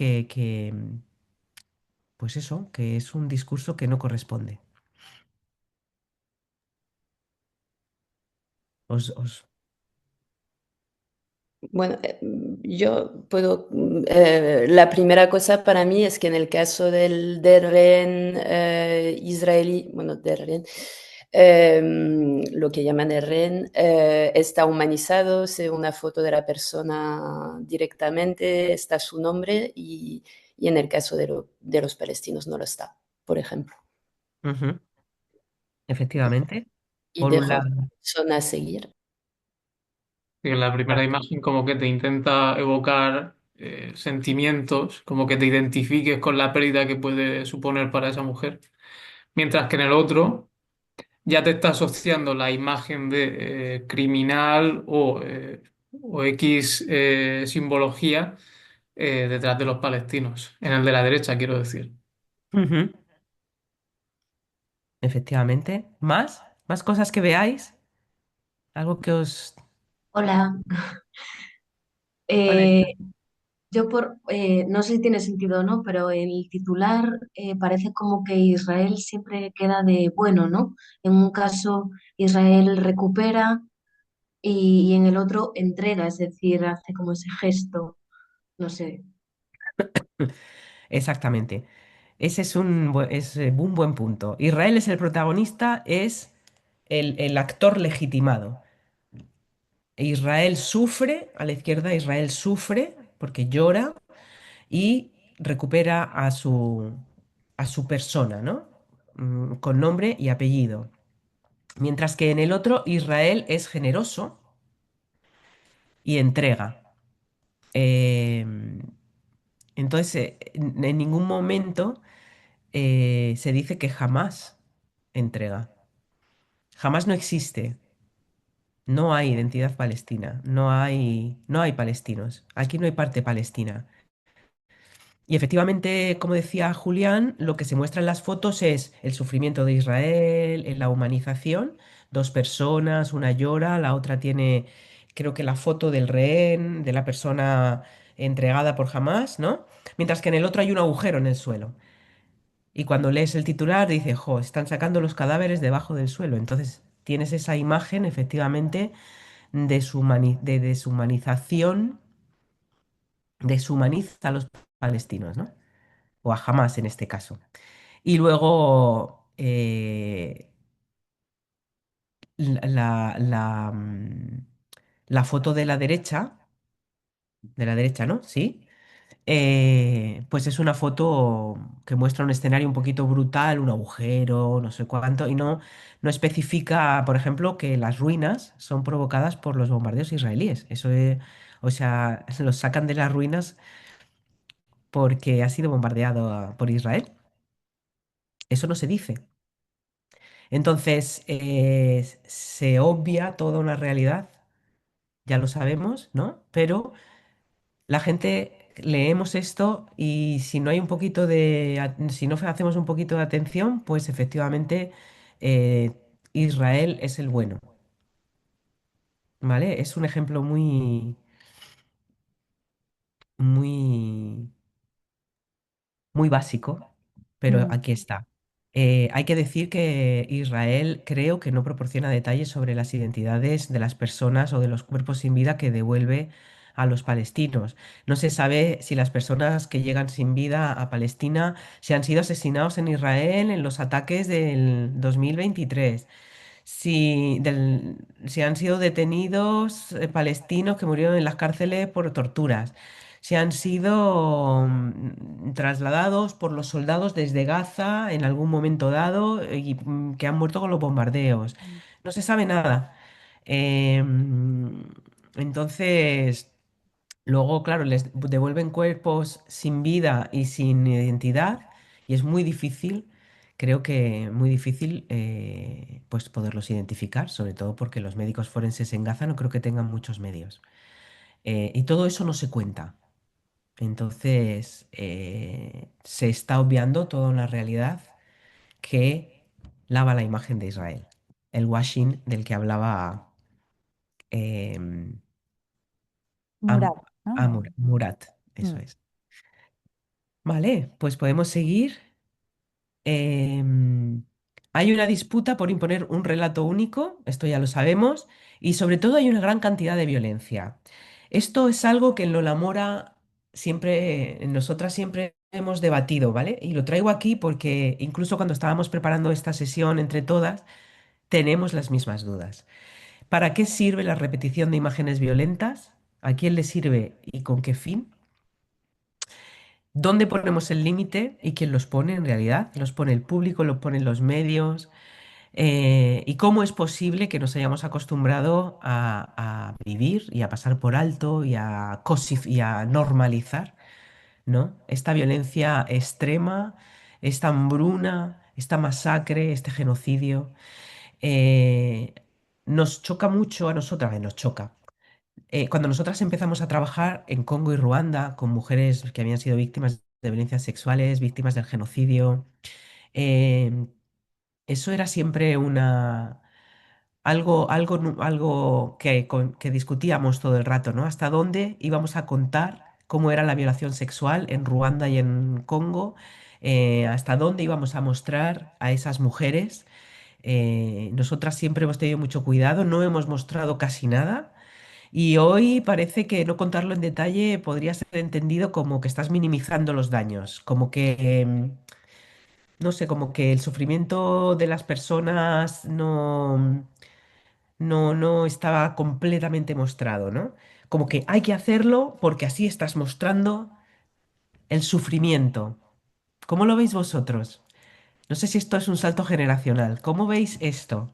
pues eso, que es un discurso que no corresponde. Os, os... Bueno, yo puedo, la primera cosa para mí es que en el caso del rehén israelí, bueno, del rehén, lo que llaman el rehén, está humanizado, se ve una foto de la persona directamente, está su nombre y en el caso de los palestinos no lo está, por ejemplo. Ujú, efectivamente. Y Por un dejo a lado. la persona seguir. Y en la primera imagen como que te intenta evocar sentimientos, como que te identifiques con la pérdida que puede suponer para esa mujer. Mientras que en el otro ya te está asociando la imagen de criminal o X simbología detrás de los palestinos. En el de la derecha, quiero decir. Ujú, efectivamente. ¿Más? ¿Más cosas que veáis? Algo que os... Hola, Hola. Eh, no sé si tiene sentido o no, pero el titular parece como que Israel siempre queda de bueno, ¿no? En un caso Israel recupera y en el otro entrega, es decir, hace como ese gesto, no sé. Exactamente. Ese es un buen punto. Israel es el protagonista, es el actor legitimado. Israel sufre, a la izquierda Israel sufre porque llora y recupera a su persona, ¿no? Con nombre y apellido. Mientras que en el otro Israel es generoso y entrega. Em, entonces, en ningún momento se dice que jamás entrega. Jamás no existe. No hay identidad palestina. No hay palestinos. Aquí no hay parte palestina. Y efectivamente, como decía Julián, lo que se muestra en las fotos es el sufrimiento de Israel, en la humanización. Dos personas, una llora, la otra tiene, creo que la foto del rehén, de la persona entregada por Hamas, ¿no? Mientras que en el otro hay un agujero en el suelo. Y cuando lees el titular dice, jo, están sacando los cadáveres debajo del suelo. Entonces tienes esa imagen efectivamente de deshumanización, deshumaniza a los palestinos, ¿no? O a Hamas en este caso. Y luego la foto de la derecha, ¿no? Sí. Pues es una foto que muestra un escenario un poquito brutal, un agujero, no sé cuánto, y no especifica, por ejemplo, que las ruinas son provocadas por los bombardeos israelíes. O sea, se los sacan de las ruinas porque ha sido bombardeado por Israel. Eso no se dice. Entonces, se obvia toda una realidad, ya lo sabemos, ¿no? Pero la gente leemos esto y si no hay un poquito si no hacemos un poquito de atención, pues efectivamente eh, Israel es el bueno, ¿vale? Es un ejemplo muy, muy básico, pero Mm. aquí está. Hay que decir que Israel creo que no proporciona detalles sobre las identidades de las personas o de los cuerpos sin vida que devuelve a los palestinos. No se sabe si las personas que llegan sin vida a Palestina se han sido asesinados en Israel en los ataques del 2023, si han sido detenidos palestinos que murieron en las cárceles por torturas, si han sido trasladados por los soldados desde Gaza en algún momento dado y que han muerto con los bombardeos. No se sabe nada. Entonces, luego, claro, les devuelven cuerpos sin vida y sin identidad y es muy difícil, creo que muy difícil, pues poderlos identificar, sobre todo porque los médicos forenses en Gaza no creo que tengan muchos medios. Y todo eso no se cuenta. Entonces, se está obviando toda una realidad que lava la imagen de Israel. El washing del que hablaba em, Murad, ¿no? Murat, eso Mm. es. Vale, pues podemos seguir. Em, Hay una disputa por imponer un relato único, esto ya lo sabemos, y sobre todo hay una gran cantidad de violencia. Esto es algo que en Lola Mora siempre, nosotras siempre hemos debatido, ¿vale? Y lo traigo aquí porque incluso cuando estábamos preparando esta sesión entre todas, tenemos las mismas dudas. ¿Para qué sirve la repetición de imágenes violentas? ¿A quién le sirve y con qué fin? ¿Dónde ponemos el límite y quién los pone en realidad? ¿Los pone el público, los ponen los medios? ¿Y cómo es posible que nos hayamos acostumbrado a vivir y a pasar por alto y a normalizar, ¿no? Esta violencia extrema, esta hambruna, esta masacre, este genocidio? eh, Nos choca mucho a nosotras, nos choca. Cuando nosotras empezamos a trabajar en Congo y Ruanda con mujeres que habían sido víctimas de violencias sexuales, víctimas del genocidio, eh, eso era siempre algo que discutíamos todo el rato, ¿no? Hasta dónde íbamos a contar cómo era la violación sexual en Ruanda y en Congo, hasta dónde íbamos a mostrar a esas mujeres. Nosotras siempre hemos tenido mucho cuidado, no hemos mostrado casi nada. Y hoy parece que no contarlo en detalle podría ser entendido como que estás minimizando los daños, como que, no sé, como que el sufrimiento de las personas no estaba completamente mostrado, ¿no? Como que hay que hacerlo porque así estás mostrando el sufrimiento. ¿Cómo lo veis vosotros? No sé si esto es un salto generacional. ¿Cómo veis esto?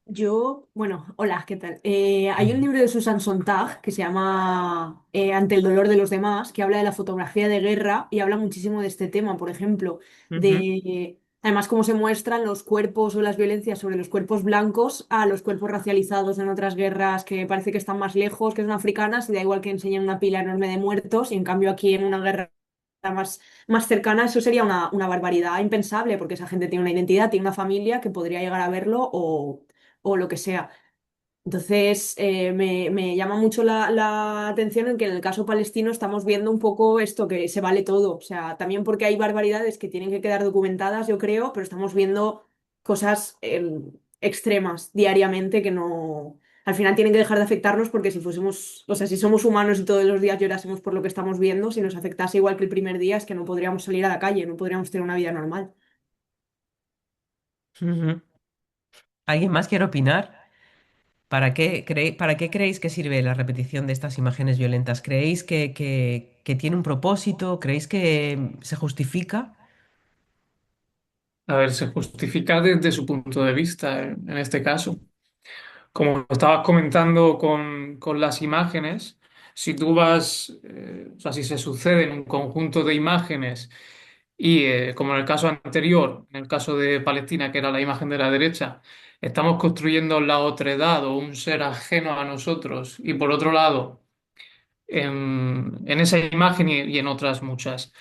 Yo, bueno, hola, ¿qué tal? Hay un libro de Susan Sontag que se llama Ante el dolor de los demás, que habla de la fotografía de guerra y habla muchísimo de este tema, por ejemplo, Ujú, de además cómo se muestran los cuerpos o las violencias sobre los cuerpos blancos a los cuerpos racializados en otras guerras que parece que están más lejos, que son africanas, y da igual que enseñen una pila enorme de muertos, y en cambio aquí en una guerra más cercana, eso sería una barbaridad impensable, porque esa gente tiene una identidad, tiene una familia que podría llegar a verlo o lo que sea. Entonces, me llama mucho la atención en que en el caso palestino estamos viendo un poco esto, que se vale todo. O sea, también porque hay barbaridades que tienen que quedar documentadas, yo creo, pero estamos viendo cosas extremas diariamente que no... Al final tienen que dejar de afectarnos porque si fuésemos, o sea, si somos humanos y todos los días llorásemos por lo que estamos viendo, si nos afectase igual que el primer día, es que no podríamos salir a la calle, no podríamos tener una vida normal. Ujú. ¿Alguien más quiere opinar? ¿Para qué creéis que sirve la repetición de estas imágenes violentas? ¿Creéis que tiene un propósito? ¿Creéis que se justifica? A ver, se justifica desde su punto de vista en este caso. Como estabas comentando con las imágenes, si tú vas, o sea, si se sucede en un conjunto de imágenes y, como en el caso anterior, en el caso de Palestina, que era la imagen de la derecha, estamos construyendo la otredad o un ser ajeno a nosotros, y por otro lado, en esa imagen y en otras muchas,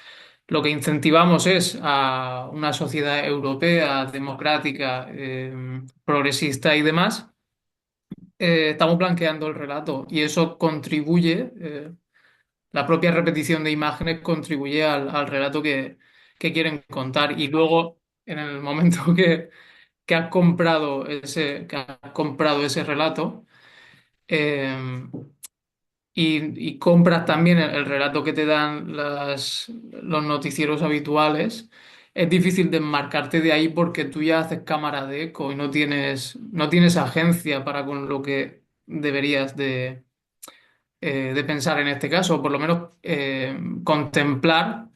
lo que incentivamos es a una sociedad europea, democrática, progresista y demás, estamos blanqueando el relato y eso contribuye, la propia repetición de imágenes contribuye al relato que quieren contar. Y luego, en el momento que has comprado ese relato, eh, y compras también el relato que te dan los noticieros habituales, es difícil desmarcarte de ahí porque tú ya haces cámara de eco y no tienes agencia para con lo que deberías de pensar en este caso, o por lo menos contemplar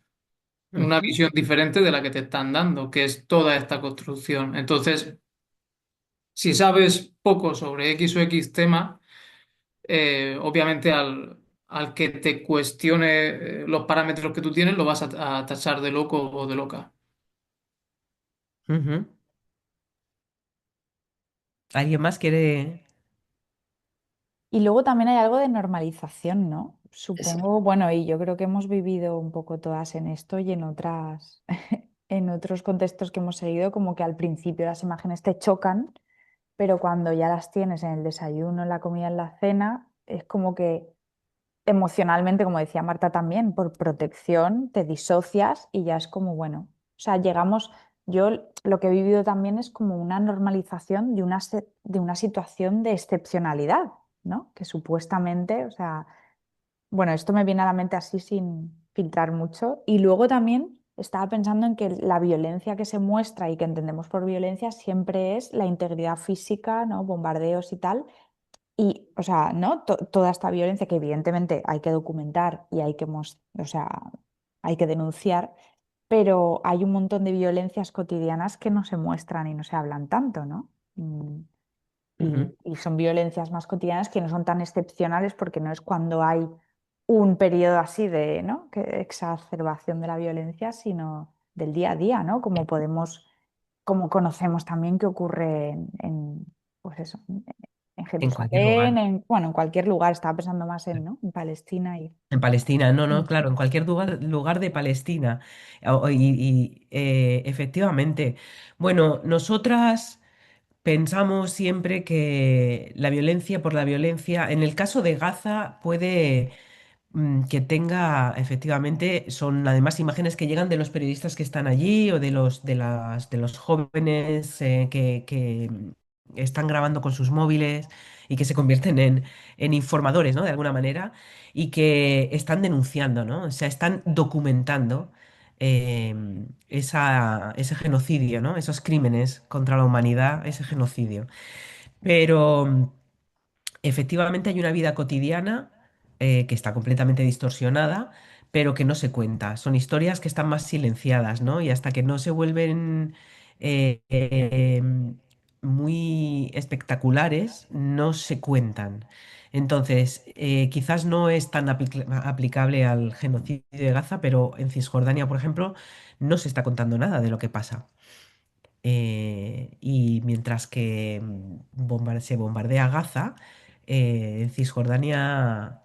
una Ujú, visión diferente de la que te están dando, que es toda esta construcción. Entonces, si sabes poco sobre X o X tema, obviamente al que te cuestione los parámetros que tú tienes, lo vas a tachar de loco o de loca. ujú. ¿Alguien más quiere? Y luego también hay algo de normalización, ¿no? Eso. Supongo, bueno, y yo creo que hemos vivido un poco todas en esto y en otras, en otros contextos que hemos seguido, como que al principio las imágenes te chocan, pero cuando ya las tienes en el desayuno, en la comida, en la cena, es como que emocionalmente, como decía Marta también, por protección te disocias y ya es como, bueno, o sea, llegamos, yo lo que he vivido también es como una normalización de una situación de excepcionalidad, ¿no? Que supuestamente, o sea, bueno, esto me viene a la mente así sin filtrar mucho. Y luego también estaba pensando en que la violencia que se muestra y que entendemos por violencia siempre es la integridad física, ¿no? Bombardeos y tal. Y, o sea, ¿no? Toda esta violencia que evidentemente hay que documentar y hay que, o sea, hay que denunciar, pero hay un montón de violencias cotidianas que no se muestran y no se hablan tanto, ¿no? Ujú, Y son violencias más cotidianas que no son tan excepcionales porque no es cuando hay un periodo así de, ¿no? Que exacerbación de la violencia, sino del día a día, ¿no? Como podemos, como conocemos también que ocurre pues eso, en en cualquier Jerusalén, lugar. bueno, en cualquier lugar, estaba pensando más en, ¿no? En Palestina y... En Palestina, no, no, Mm. claro, en cualquier lugar de Palestina. Efectivamente, bueno, nosotras pensamos siempre que la violencia por la violencia, en el caso de Gaza, puede que tenga, efectivamente, son además imágenes que llegan de los periodistas que están allí o de los jóvenes que están grabando con sus móviles y que se convierten en informadores, ¿no? De alguna manera, y que están denunciando, ¿no? O sea, están documentando ese genocidio, ¿no? Esos crímenes contra la humanidad, ese genocidio. Pero efectivamente hay una vida cotidiana que está completamente distorsionada, pero que no se cuenta. Son historias que están más silenciadas, ¿no? Y hasta que no se vuelven eh, eh, muy espectaculares, no se cuentan. Entonces, quizás no es tan aplicable al genocidio de Gaza, pero en Cisjordania, por ejemplo, no se está contando nada de lo que pasa. Y mientras que se bombardea Gaza, en Cisjordania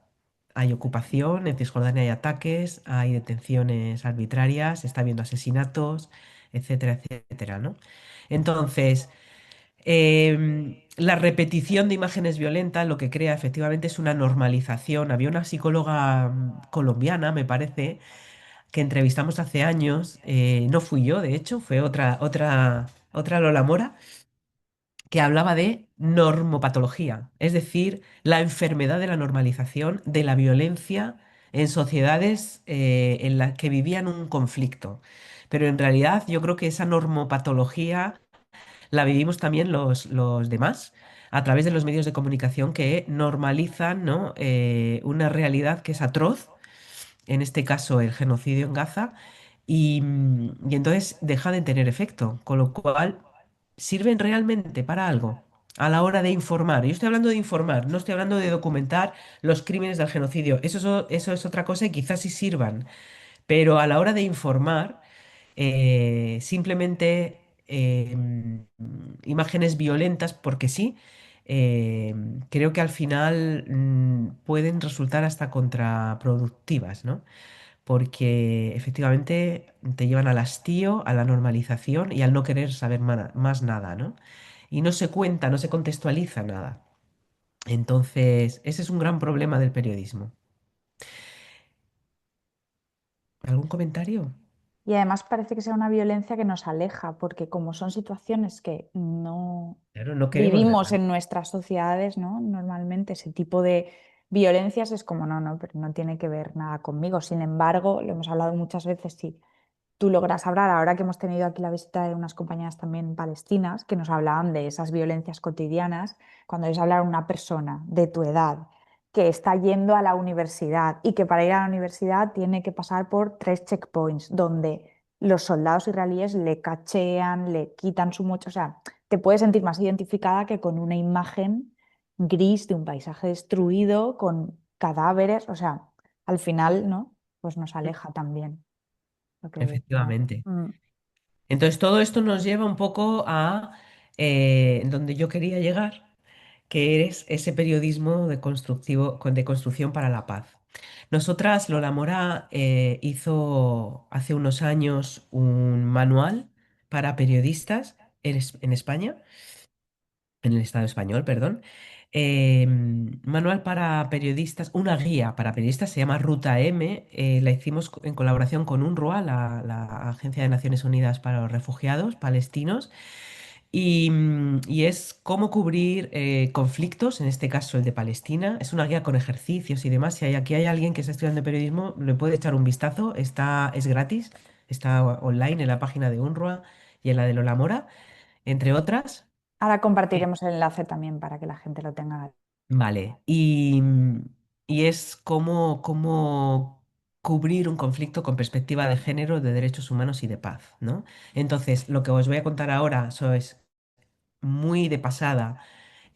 hay ocupación, en Cisjordania hay ataques, hay detenciones arbitrarias, está habiendo asesinatos, etcétera, etcétera, ¿no? Entonces, la repetición de imágenes violentas lo que crea efectivamente es una normalización. Había una psicóloga colombiana, me parece, que entrevistamos hace años, no fui yo, de hecho, fue otra Lola Mora, que hablaba de normopatología, es decir, la enfermedad de la normalización de la violencia en sociedades en las que vivían un conflicto. Pero en realidad yo creo que esa normopatología la vivimos también los demás a través de los medios de comunicación que normalizan, ¿no? Una realidad que es atroz, en este caso el genocidio en Gaza, y entonces deja de tener efecto, con lo cual sirven realmente para algo a la hora de informar. Yo estoy hablando de informar, no estoy hablando de documentar los crímenes del genocidio. Eso es otra cosa y quizás sí sirvan, pero a la hora de informar, simplemente imágenes violentas, porque sí, eh, creo que al final pueden resultar hasta contraproductivas, ¿no? Porque efectivamente te llevan al hastío, a la normalización y al no querer saber más nada, ¿no? Y no se cuenta, no se contextualiza nada. Entonces, ese es un gran problema del periodismo. ¿Algún comentario? Y además parece que sea una violencia que nos aleja, porque como son situaciones que no Claro, no queremos vivimos verla. en nuestras sociedades, ¿no? Normalmente ese tipo de violencias es como, no, no, pero no tiene que ver nada conmigo. Sin embargo, lo hemos hablado muchas veces, sí, tú logras hablar, ahora que hemos tenido aquí la visita de unas compañeras también palestinas que nos hablaban de esas violencias cotidianas, cuando es hablar a una persona de tu edad que está yendo a la universidad y que para ir a la universidad tiene que pasar por 3 checkpoints donde los soldados israelíes le cachean, le quitan su mochila, o sea, te puedes sentir más identificada que con una imagen gris de un paisaje destruido con cadáveres, o sea, al final, ¿no? Pues nos aleja también lo que decía. Efectivamente. Mm. Entonces, todo esto nos lleva un poco a donde yo quería llegar, que es ese periodismo de construcción para la paz. Nosotras, Lola Mora, hizo hace unos años un manual para periodistas en España, en el Estado español, perdón. Manual para periodistas, una guía para periodistas, se llama Ruta M. La hicimos en colaboración con UNRWA, la Agencia de Naciones Unidas para los Refugiados Palestinos. Y es cómo cubrir conflictos, en este caso el de Palestina. Es una guía con ejercicios y demás. Si aquí hay alguien que está estudiando periodismo, le puede echar un vistazo. Es gratis, está online en la página de UNRWA y en la de Lola Mora, entre otras. Ahora Eh, compartiremos el enlace también para que la gente lo tenga. Vale. Y es cómo cubrir un conflicto con perspectiva de género, de derechos humanos y de paz, ¿no? Entonces, lo que os voy a contar ahora eso es muy de pasada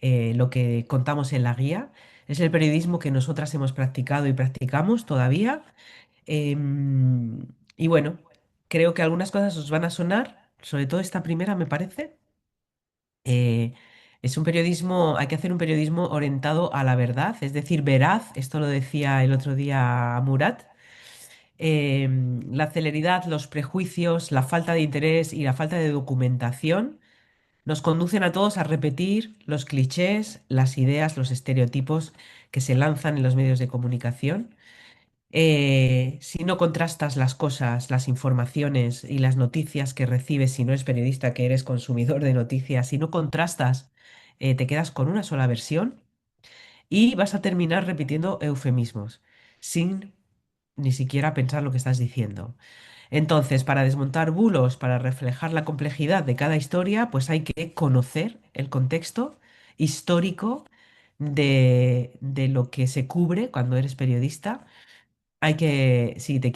lo que contamos en la guía. Es el periodismo que nosotras hemos practicado y practicamos todavía. Y bueno, creo que algunas cosas os van a sonar, sobre todo esta primera me parece. Eh, es un periodismo, hay que hacer un periodismo orientado a la verdad, es decir, veraz. Esto lo decía el otro día Murat. La celeridad, los prejuicios, la falta de interés y la falta de documentación nos conducen a todos a repetir los clichés, las ideas, los estereotipos que se lanzan en los medios de comunicación. Si no contrastas las cosas, las informaciones y las noticias que recibes, si no eres periodista, que eres consumidor de noticias, si no contrastas, te quedas con una sola versión y vas a terminar repitiendo eufemismos sin ni siquiera pensar lo que estás diciendo. Entonces, para desmontar bulos, para reflejar la complejidad de cada historia, pues hay que conocer el contexto histórico de lo que se cubre cuando eres periodista. Hay que, si te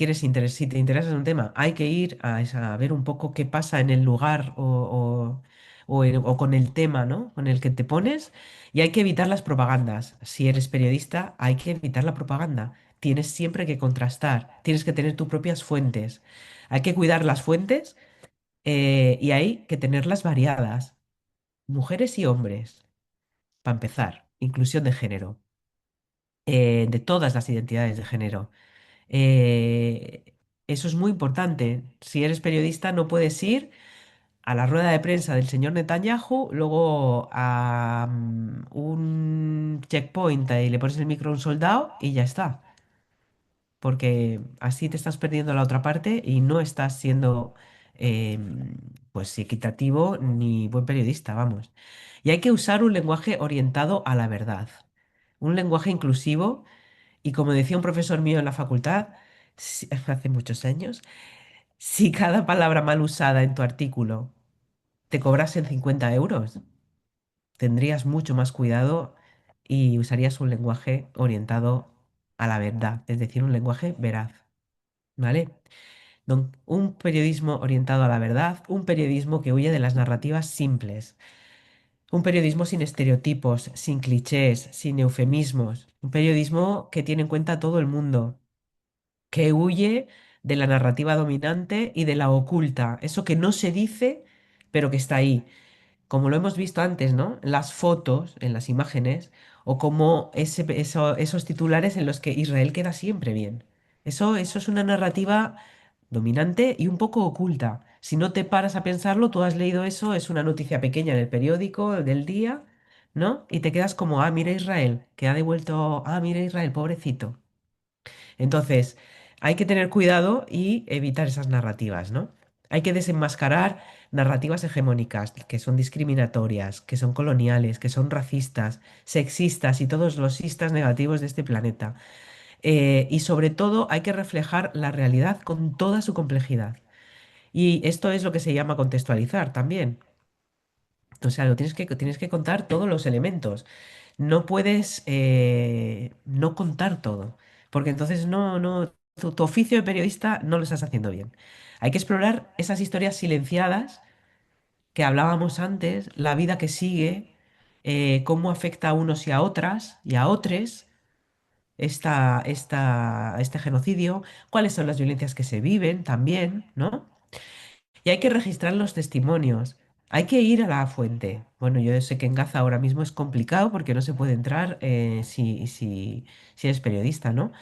interesa un tema, hay que ir a ver un poco qué pasa en el lugar o con el tema, ¿no? Con el que te pones. Y hay que evitar las propagandas. Si eres periodista, hay que evitar la propaganda. Tienes siempre que contrastar, tienes que tener tus propias fuentes. Hay que cuidar las fuentes y hay que tenerlas variadas. Mujeres y hombres, para empezar. Inclusión de género, de todas las identidades de género. Eh, Eso es muy importante. Si eres periodista, no puedes ir a la rueda de prensa del señor Netanyahu, luego a un checkpoint y le pones el micro a un soldado y ya está. Porque así te estás perdiendo la otra parte y no estás siendo pues equitativo ni buen periodista, vamos. Y hay que usar un lenguaje orientado a la verdad, un lenguaje inclusivo y como decía un profesor mío en la facultad, hace muchos años, si cada palabra mal usada en tu artículo te cobrasen 50 euros, tendrías mucho más cuidado y usarías un lenguaje orientado a la verdad, es decir, un lenguaje veraz, ¿vale? Un periodismo orientado a la verdad, un periodismo que huye de las narrativas simples, un periodismo sin estereotipos, sin clichés, sin eufemismos, un periodismo que tiene en cuenta a todo el mundo, que huye de la narrativa dominante y de la oculta, eso que no se dice, pero que está ahí, como lo hemos visto antes, ¿no? En las fotos, en las imágenes, o como esos titulares en los que Israel queda siempre bien. Eso es una narrativa dominante y un poco oculta. Si no te paras a pensarlo, tú has leído eso, es una noticia pequeña en el periódico del día, ¿no? Y te quedas como, ah, mira Israel, que ha devuelto, ah, mira Israel, pobrecito. Entonces, hay que tener cuidado y evitar esas narrativas, ¿no? Hay que desenmascarar narrativas hegemónicas que son discriminatorias, que son coloniales, que son racistas, sexistas y todos los istas negativos de este planeta. Y sobre todo hay que reflejar la realidad con toda su complejidad. Y esto es lo que se llama contextualizar también. O sea, tienes que contar todos los elementos. No puedes no contar todo, porque entonces tu oficio de periodista no lo estás haciendo bien. Hay que explorar esas historias silenciadas que hablábamos antes, la vida que sigue, cómo afecta a unos y a otras y a otros este genocidio, cuáles son las violencias que se viven también, ¿no? Y hay que registrar los testimonios. Hay que ir a la fuente. Bueno, yo sé que en Gaza ahora mismo es complicado porque no se puede entrar si eres periodista, ¿no?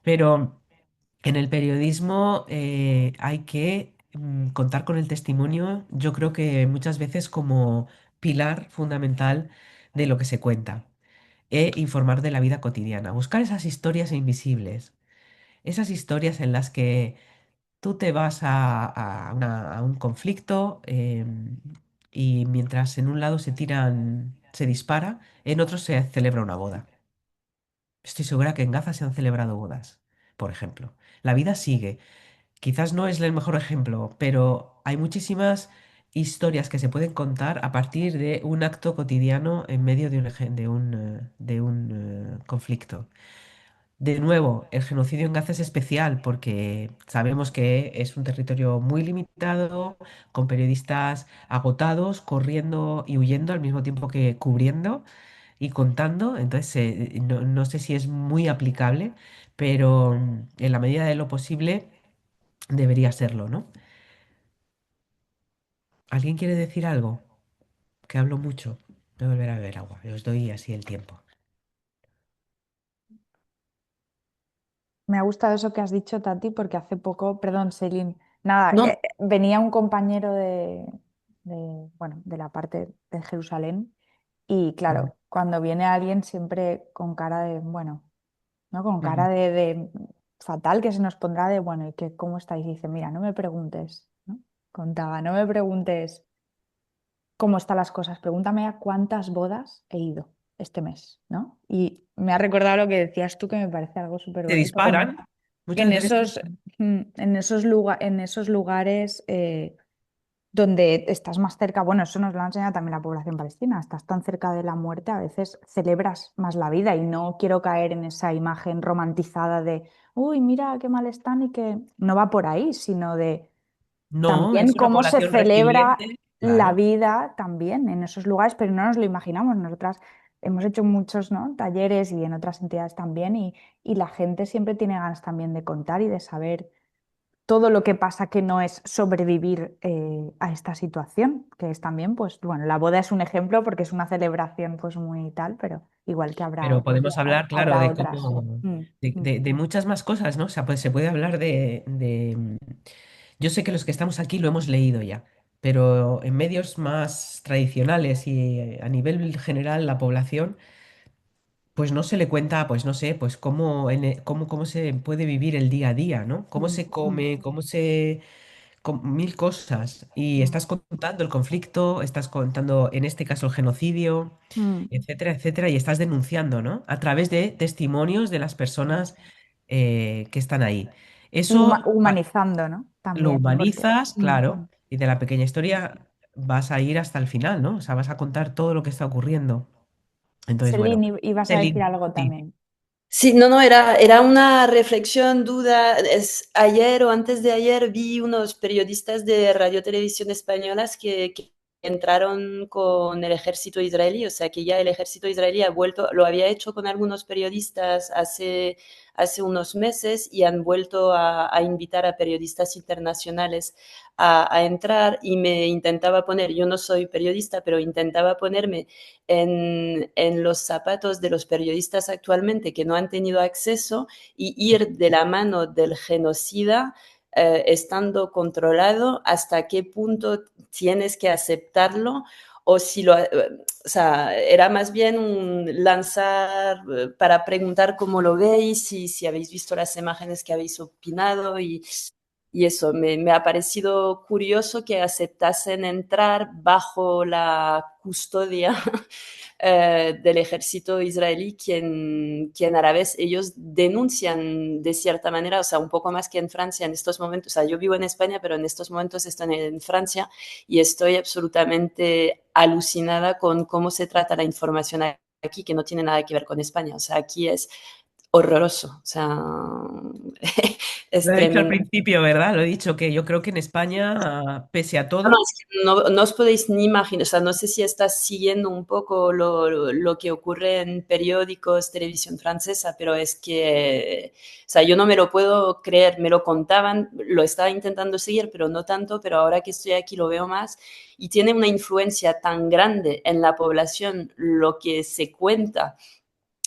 Pero en el periodismo hay que contar con el testimonio, yo creo que muchas veces como pilar fundamental de lo que se cuenta e informar de la vida cotidiana. Buscar esas historias invisibles, esas historias en las que tú te vas a un conflicto y mientras en un lado se dispara, en otro se celebra una boda. Estoy segura que en Gaza se han celebrado bodas, por ejemplo. La vida sigue. Quizás no es el mejor ejemplo, pero hay muchísimas historias que se pueden contar a partir de un acto cotidiano en medio de un conflicto. De nuevo, el genocidio en Gaza es especial porque sabemos que es un territorio muy limitado, con periodistas agotados, corriendo y huyendo al mismo tiempo que cubriendo y contando. Entonces, no sé si es muy aplicable, pero en la medida de lo posible debería serlo, ¿no? ¿Alguien quiere decir algo? Que hablo mucho. Voy a volver a beber agua. Os doy así el tiempo. Me ha gustado eso que has dicho, Tati, porque hace poco, perdón, Celine, nada, No, venía un compañero bueno, de la parte de Jerusalén y Ujú, claro, cuando viene alguien siempre con cara de, bueno, ¿no? Con cara ujú. de fatal que se nos pondrá de, bueno, ¿y qué, cómo estáis? Y dice, mira, no me preguntes, ¿no? Contaba, no me preguntes cómo están las cosas, pregúntame a cuántas bodas he ido este mes, ¿no? Y me ha recordado lo que decías tú, que me parece algo súper Se bonito, como disparan. que en Muchas veces. esos, en esos lugares donde estás más cerca, bueno, eso nos lo ha enseñado también la población palestina, estás tan cerca de la muerte, a veces celebras más la vida y no quiero caer en esa imagen romantizada de, uy, mira qué mal están y que no va por ahí, sino de No, también es una cómo se población celebra resiliente. la Claro. vida también en esos lugares, pero no nos lo imaginamos. Nosotras hemos hecho muchos, ¿no? talleres y en otras entidades también y la gente siempre tiene ganas también de contar y de saber todo lo que pasa que no es sobrevivir a esta situación, que es también, pues, bueno, la boda es un ejemplo porque es una celebración pues muy tal, pero igual que Pero podemos hablar, claro, habrá de otras. cómo, Mm, mm. de muchas más cosas, ¿no? O sea, pues se puede hablar yo sé que los que estamos aquí lo hemos leído ya, pero en medios más tradicionales y a nivel general la población, pues no se le cuenta, pues no sé, pues cómo se puede vivir el día a día, ¿no? Cómo Mm, se come, mil cosas. Y mm, estás contando el conflicto, estás contando, en este caso, el genocidio, mm. etcétera, etcétera, y estás denunciando, ¿no? A través de testimonios de las personas que están ahí. Eso Humanizando, ¿no? lo También, porque humanizas, claro, y de la pequeña historia vas a ir hasta el final, ¿no? O sea, vas a contar todo lo que está ocurriendo. Entonces, bueno, Celine, ibas a decir Celine, algo sí. también. Sí, no, no, era una reflexión, duda. Ayer o antes de ayer vi unos periodistas de Radio Televisión Españolas que entraron con el ejército israelí, o sea que ya el ejército israelí ha vuelto, lo había hecho con algunos periodistas hace unos meses y han vuelto a invitar a periodistas internacionales a entrar y me intentaba poner, yo no soy periodista, pero intentaba ponerme en los zapatos de los periodistas actualmente que no han tenido acceso y ir de la mano del genocida, estando controlado, hasta qué punto tienes que aceptarlo o si o sea, era más bien un lanzar para preguntar cómo lo veis, si habéis visto las imágenes que habéis opinado y eso, me ha parecido curioso que aceptasen entrar bajo la custodia del ejército israelí, quien a la vez ellos denuncian de cierta manera, o sea, un poco más que en Francia en estos momentos, o sea, yo vivo en España, pero en estos momentos estoy en Francia y estoy absolutamente alucinada con cómo se trata la información aquí, que no tiene nada que ver con España, o sea, aquí es horroroso, o sea, es Lo he dicho al tremendo. principio, ¿verdad? Lo he dicho que yo creo que en España, pese a No, no, todo, es que no os podéis ni imaginar, o sea, no sé si estás siguiendo un poco lo que ocurre en periódicos, televisión francesa, pero es que, o sea, yo no me lo puedo creer, me lo contaban, lo estaba intentando seguir, pero no tanto, pero ahora que estoy aquí lo veo más y tiene una influencia tan grande en la población lo que se cuenta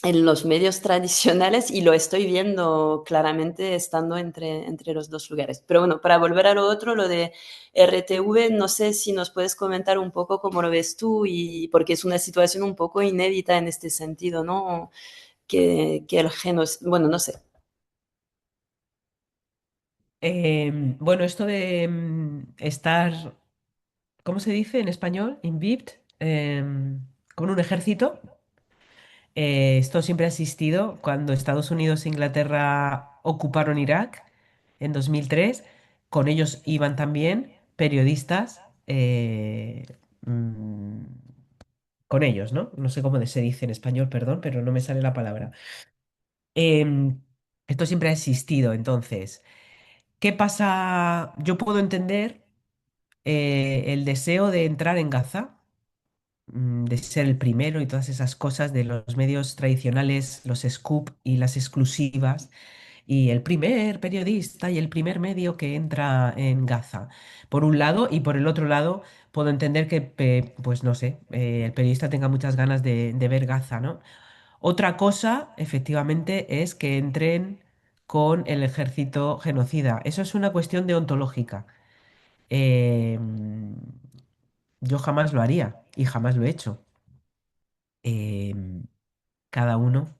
en los medios tradicionales y lo estoy viendo claramente estando entre los dos lugares. Pero bueno, para volver a lo otro, lo de RTV, no sé si nos puedes comentar un poco cómo lo ves tú y porque es una situación un poco inédita en este sentido, ¿no? Que el genocidio, bueno, no sé. bueno, esto de estar, ¿cómo se dice en español? Invicт, con un ejército. Esto siempre ha existido cuando Estados Unidos e Inglaterra ocuparon Irak en 2003. Con ellos iban también periodistas mm, con ellos, ¿no? No sé cómo se dice en español, perdón, pero no me sale la palabra. Em, Esto siempre ha existido, entonces. ¿Qué pasa? Yo puedo entender el deseo de entrar en Gaza, de ser el primero y todas esas cosas de los medios tradicionales, los scoop y las exclusivas, y el primer periodista y el primer medio que entra en Gaza, por un lado, y por el otro lado, puedo entender que, pues no sé, el periodista tenga muchas ganas de ver Gaza, ¿no? Otra cosa, efectivamente, es que entren con el ejército genocida. Eso es una cuestión deontológica. Yo jamás lo haría y jamás lo he hecho. Cada uno,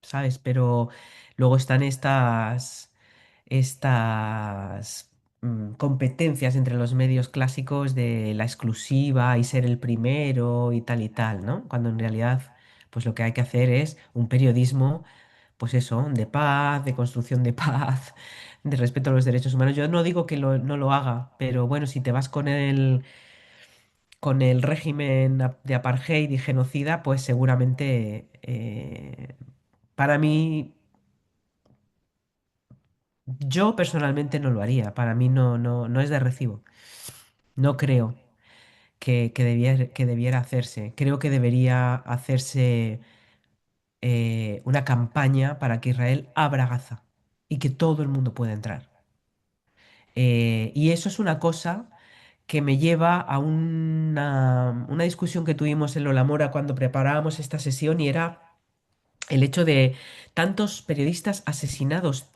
¿sabes? Pero luego están estas competencias entre los medios clásicos de la exclusiva y ser el primero y tal, ¿no? Cuando en realidad, pues lo que hay que hacer es un periodismo, pues eso, de paz, de construcción de paz, de respeto a los derechos humanos. Yo no digo que no lo haga, pero bueno, si te vas con el régimen de apartheid y genocida, pues seguramente para mí, yo personalmente no lo haría. Para mí no es de recibo. No creo que debiera hacerse. Creo que debería hacerse una campaña para que Israel abra Gaza y que todo el mundo pueda entrar. Y eso es una cosa que me lleva a una discusión que tuvimos en Lola Mora cuando preparábamos esta sesión y era el hecho de tantos periodistas asesinados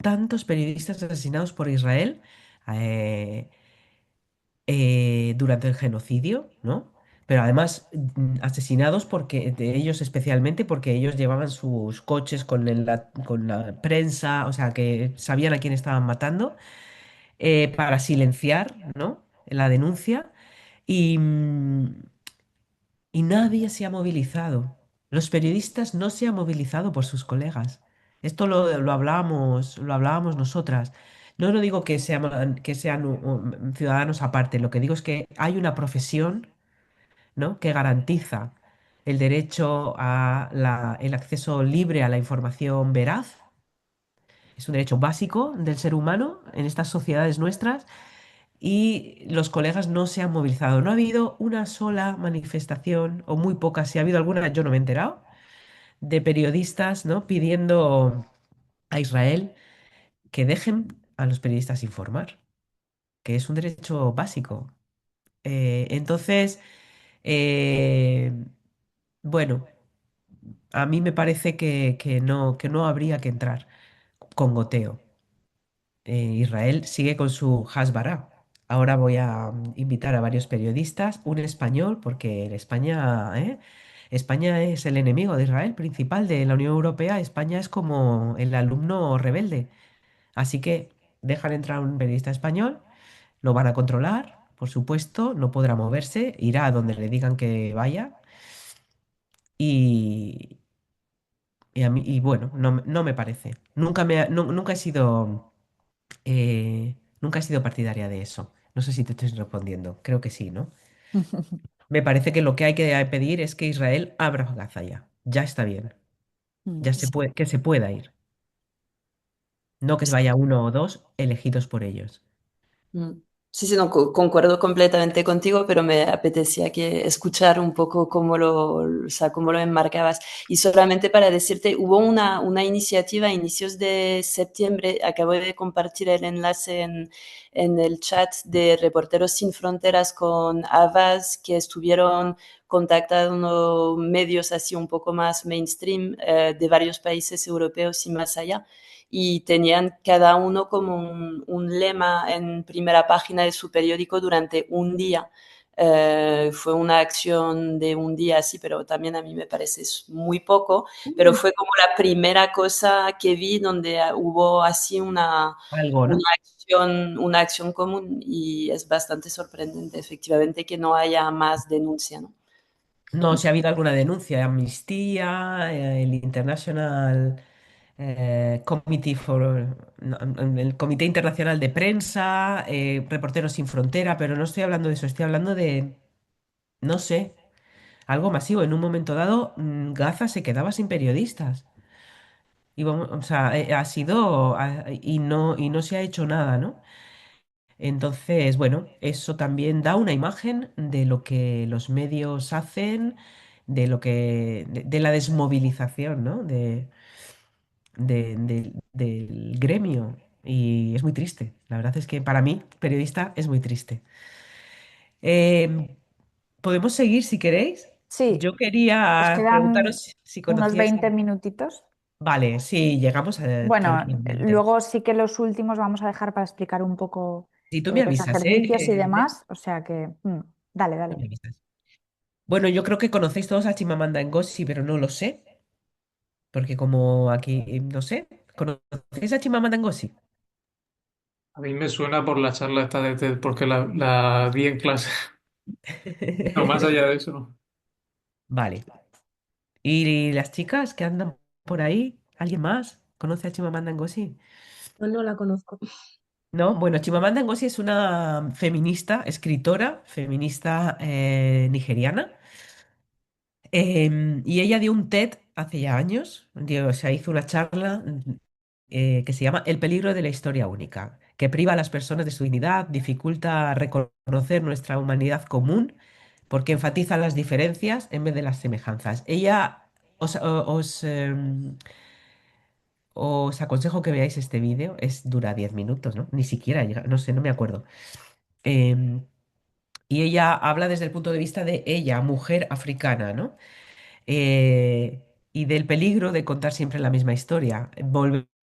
por Israel, eh, durante el genocidio, ¿no? Pero además asesinados porque, de ellos especialmente porque ellos llevaban sus coches con, con la prensa, o sea, que sabían a quién estaban matando, para silenciar, ¿no? La denuncia. Y, y nadie se ha movilizado. Los periodistas no se han movilizado por sus colegas. Esto lo hablábamos nosotras. No lo digo que sean ciudadanos aparte, lo que digo es que hay una profesión, ¿no? Que garantiza el derecho a el acceso libre a la información veraz. Es un derecho básico del ser humano en estas sociedades nuestras y los colegas no se han movilizado. No ha habido una sola manifestación, o muy pocas, si ha habido alguna, yo no me he enterado, de periodistas, ¿no? Pidiendo a Israel que dejen a los periodistas informar, que es un derecho básico. Entonces, eh, bueno, a mí me parece que no habría que entrar con goteo. Israel sigue con su Hasbara. Ahora voy a invitar a varios periodistas, un español, porque en España, España es el enemigo de Israel principal de la Unión Europea. España es como el alumno rebelde. Así que dejan entrar un periodista español, lo van a controlar, por supuesto, no podrá moverse, irá a donde le digan que vaya. Y, y bueno, no me parece. Nunca he sido. Nunca he sido partidaria de eso. No sé si te estoy respondiendo. Creo que sí, ¿no? Me parece que lo que hay que pedir es que Israel abra Gaza ya. Ya está bien. Mm. Ya se puede, que se pueda ir. No que se vaya uno o dos elegidos por ellos. Mm. Sí, sí, no, concuerdo completamente contigo, pero me apetecía que escuchar un poco o sea, cómo lo enmarcabas. Y solamente para decirte, hubo una iniciativa a inicios de septiembre, acabo de compartir el enlace en el chat de Reporteros Sin Fronteras con Avaz, que estuvieron contactando medios así un poco más mainstream de varios países europeos y más allá y tenían cada uno como un lema en primera página de su periódico durante un día. Fue una acción de un día, sí, pero también a mí me parece muy poco, pero Mm. fue como la primera cosa que vi donde hubo así Algo, ¿no? una acción común y es bastante sorprendente, efectivamente, que no haya más denuncia, ¿no? No, si ha habido alguna denuncia, Amnistía, el International Committee no, el Comité Internacional de Prensa, Reporteros Sin Frontera, pero no estoy hablando de eso, estoy hablando de, no sé, algo masivo. En un momento dado, Gaza se quedaba sin periodistas. Y o sea, ha sido y no se ha hecho nada, ¿no? Entonces, bueno, eso también da una imagen de lo que los medios hacen, de lo de la desmovilización, ¿no? Del gremio. Y es muy triste. La verdad es que para mí, periodista, es muy triste. Em, Podemos seguir si queréis. Sí, Yo nos quería quedan preguntaros si unos conocíais. 20 minutitos. Vale, sí, llegamos Bueno, tranquilamente. luego sí que los últimos vamos a dejar para explicar un poco Si tú me los avisas, ejercicios y demás. O sea que, dale, Tú dale. me avisas. Bueno, yo creo que conocéis todos a Chimamanda Ngozi, pero no lo sé, porque como aquí, no sé, ¿conocéis a Chimamanda Ngozi? A mí me suena por la charla esta de TED, porque la di en clase. No, más allá de eso, no. Vale. ¿Y las chicas que andan por ahí? ¿Alguien más conoce a Chimamanda Ngozi? Yo no la conozco. No, bueno, Chimamanda Ngozi es una feminista, escritora, feminista nigeriana. Y ella dio un TED hace ya años, o sea, hizo una charla que se llama El peligro de la historia única, que priva a las personas de su dignidad, dificulta reconocer nuestra humanidad común, porque enfatiza las diferencias en vez de las semejanzas. Ella os aconsejo que veáis este vídeo, dura 10 minutos, ¿no? Ni siquiera, no sé, no me acuerdo. Em, y ella habla desde el punto de vista de ella, mujer africana, ¿no? Y del peligro de contar siempre la misma historia.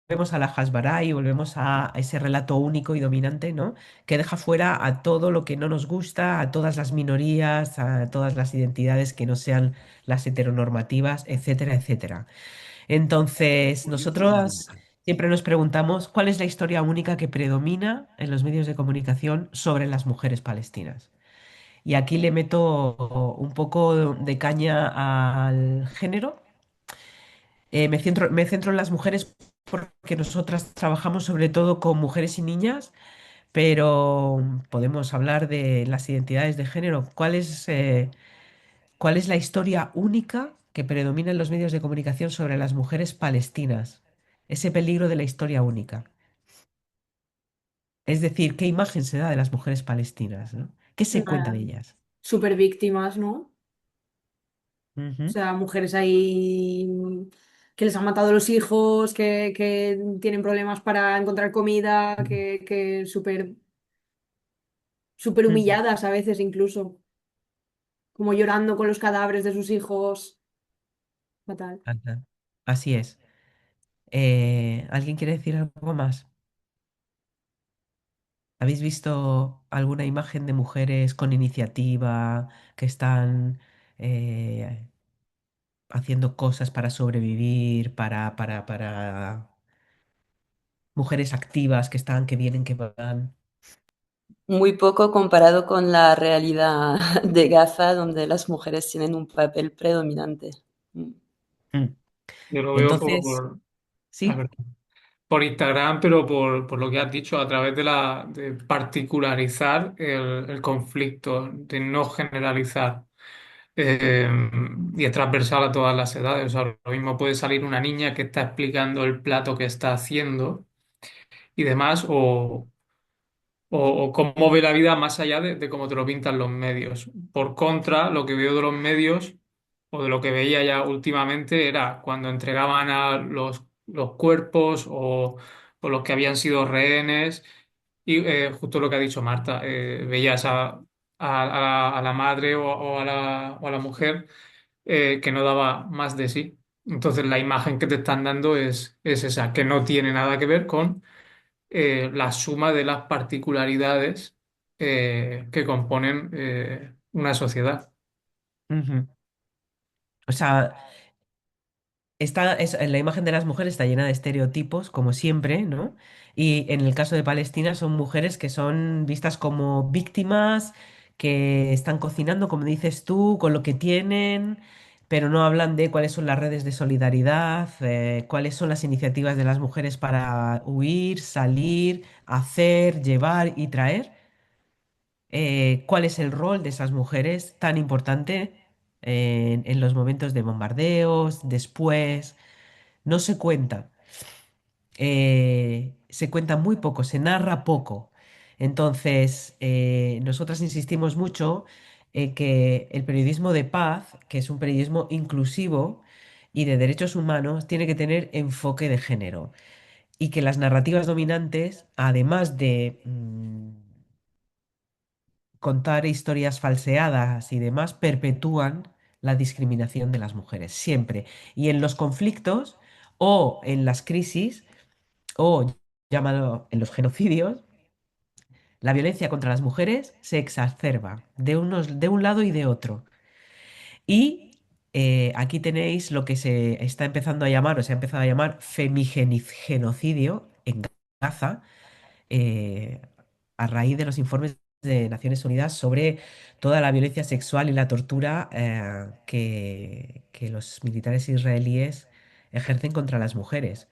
a la Hasbara y volvemos a ese relato único y dominante, ¿no? Que deja fuera a todo lo que no nos gusta, a todas las minorías, a todas las identidades que no sean las heteronormativas, etcétera, etcétera. Entonces, nosotros siempre nos preguntamos cuál es la historia única que predomina en los medios de comunicación sobre las mujeres palestinas. Y aquí le meto un poco de caña al género. Me centro en las mujeres porque nosotras trabajamos sobre todo con mujeres y niñas, pero podemos hablar de las identidades de género. ¿Cuál es la historia única que predomina en los medios de comunicación sobre las mujeres palestinas? Ese peligro de la historia única. Es decir, ¿qué imagen se da de las mujeres palestinas, ¿no? ¿Qué se cuenta Nada, de ellas? súper víctimas, ¿no? O Ujú, sea, mujeres ahí que les han matado los hijos, que tienen problemas para encontrar comida, que súper súper ujú. humilladas a veces incluso, como llorando con los cadáveres de sus hijos. Fatal. Ajá. Así es. ¿Alguien quiere decir algo más? ¿Habéis visto alguna imagen de mujeres con iniciativa que están eh, haciendo cosas para sobrevivir, para mujeres activas que están, que vienen, que van? Muy poco comparado con la realidad de Gaza, donde las mujeres tienen un papel predominante. Mm. Mm. Yo lo veo Entonces, a sí. ver, por Instagram, pero por lo que has dicho, a través de particularizar el conflicto, de no generalizar. eh, y es transversal a todas las edades. O sea, lo mismo puede salir una niña que está explicando el plato que está haciendo y demás, o cómo ve la vida más allá de cómo te lo pintan los medios. Por contra, lo que veo de los medios, o de lo que veía ya últimamente, era cuando entregaban a los cuerpos o los que habían sido rehenes, y justo lo que ha dicho Marta, veías a la madre o a la mujer que no daba más de sí. Entonces la imagen que te están dando es esa, que no tiene nada que ver con la suma de las particularidades que componen una sociedad. Ujú. O sea, la imagen de las mujeres está llena de estereotipos, como siempre, ¿no? Y en el caso de Palestina son mujeres que son vistas como víctimas, que están cocinando, como dices tú, con lo que tienen, pero no hablan de cuáles son las redes de solidaridad, cuáles son las iniciativas de las mujeres para huir, salir, hacer, llevar y traer. ¿Cuál es el rol de esas mujeres tan importante en los momentos de bombardeos, después? No se cuenta. Se cuenta muy poco, se narra poco. Entonces, nosotras insistimos mucho en que el periodismo de paz, que es un periodismo inclusivo y de derechos humanos, tiene que tener enfoque de género y que las narrativas dominantes, además de contar historias falseadas y demás, perpetúan la discriminación de las mujeres, siempre. Y en los conflictos o en las crisis o llámalo en los genocidios, la violencia contra las mujeres se exacerba de un lado y de otro. Y aquí tenéis lo que se está empezando a llamar, o se ha empezado a llamar femigenocidio en Gaza, eh, a raíz de los informes de Naciones Unidas sobre toda la violencia sexual y la tortura que los militares israelíes ejercen contra las mujeres.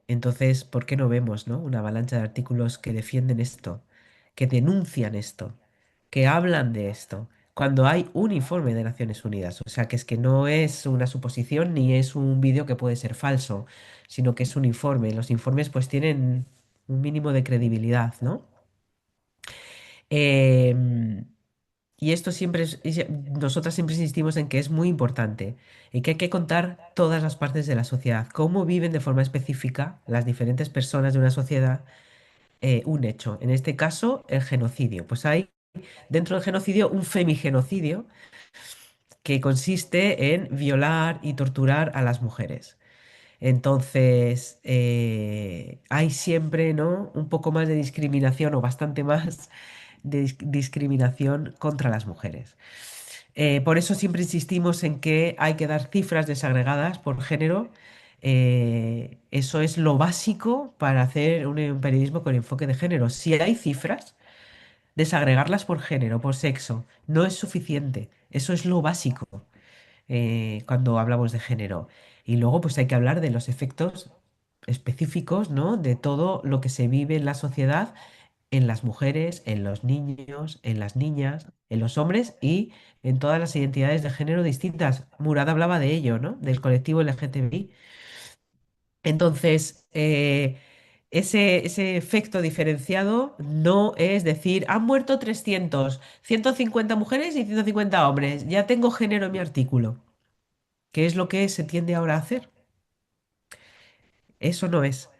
Entonces, ¿por qué no vemos, ¿no? Una avalancha de artículos que defienden esto, que denuncian esto, que hablan de esto, cuando hay un informe de Naciones Unidas? O sea, que es que no es una suposición ni es un vídeo que puede ser falso, sino que es un informe. Los informes pues tienen un mínimo de credibilidad, ¿no? Em, y esto nosotras siempre insistimos en que es muy importante y que hay que contar todas las partes de la sociedad, cómo viven de forma específica las diferentes personas de una sociedad un hecho. En este caso, el genocidio. Pues hay dentro del genocidio un femigenocidio que consiste en violar y torturar a las mujeres. Entonces, hay siempre, ¿no? Un poco más de discriminación o bastante más de discriminación contra las mujeres. Por eso siempre insistimos en que hay que dar cifras desagregadas por género. Eso es lo básico para hacer un periodismo con enfoque de género. Si hay cifras, desagregarlas por género, por sexo, no es suficiente. Eso es lo básico cuando hablamos de género. Y luego pues hay que hablar de los efectos específicos, ¿no? De todo lo que se vive en la sociedad, en las mujeres, en los niños, en las niñas, en los hombres y en todas las identidades de género distintas. Murad hablaba de ello, ¿no? Del colectivo LGTBI. Entonces, ese efecto diferenciado no es decir, han muerto 150 mujeres y 150 hombres, ya tengo género en mi artículo, que es lo que se tiende ahora a hacer. Eso no es.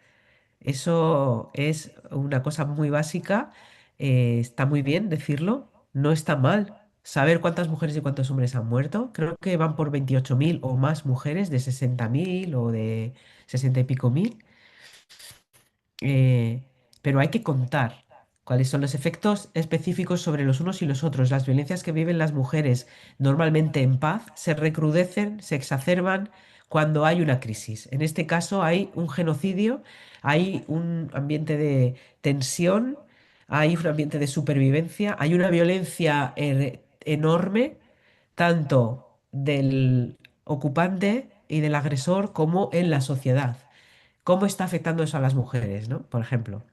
Eso es una cosa muy básica. Está muy bien decirlo. No está mal saber cuántas mujeres y cuántos hombres han muerto. Creo que van por 28.000 o más mujeres de 60.000 o de 60 y pico mil. eh, pero hay que contar cuáles son los efectos específicos sobre los unos y los otros. Las violencias que viven las mujeres normalmente en paz se recrudecen, se exacerban cuando hay una crisis. En este caso hay un genocidio, hay un ambiente de tensión, hay un ambiente de supervivencia, hay una violencia enorme, tanto del ocupante y del agresor como en la sociedad. ¿Cómo está afectando eso a las mujeres, ¿no? Por ejemplo.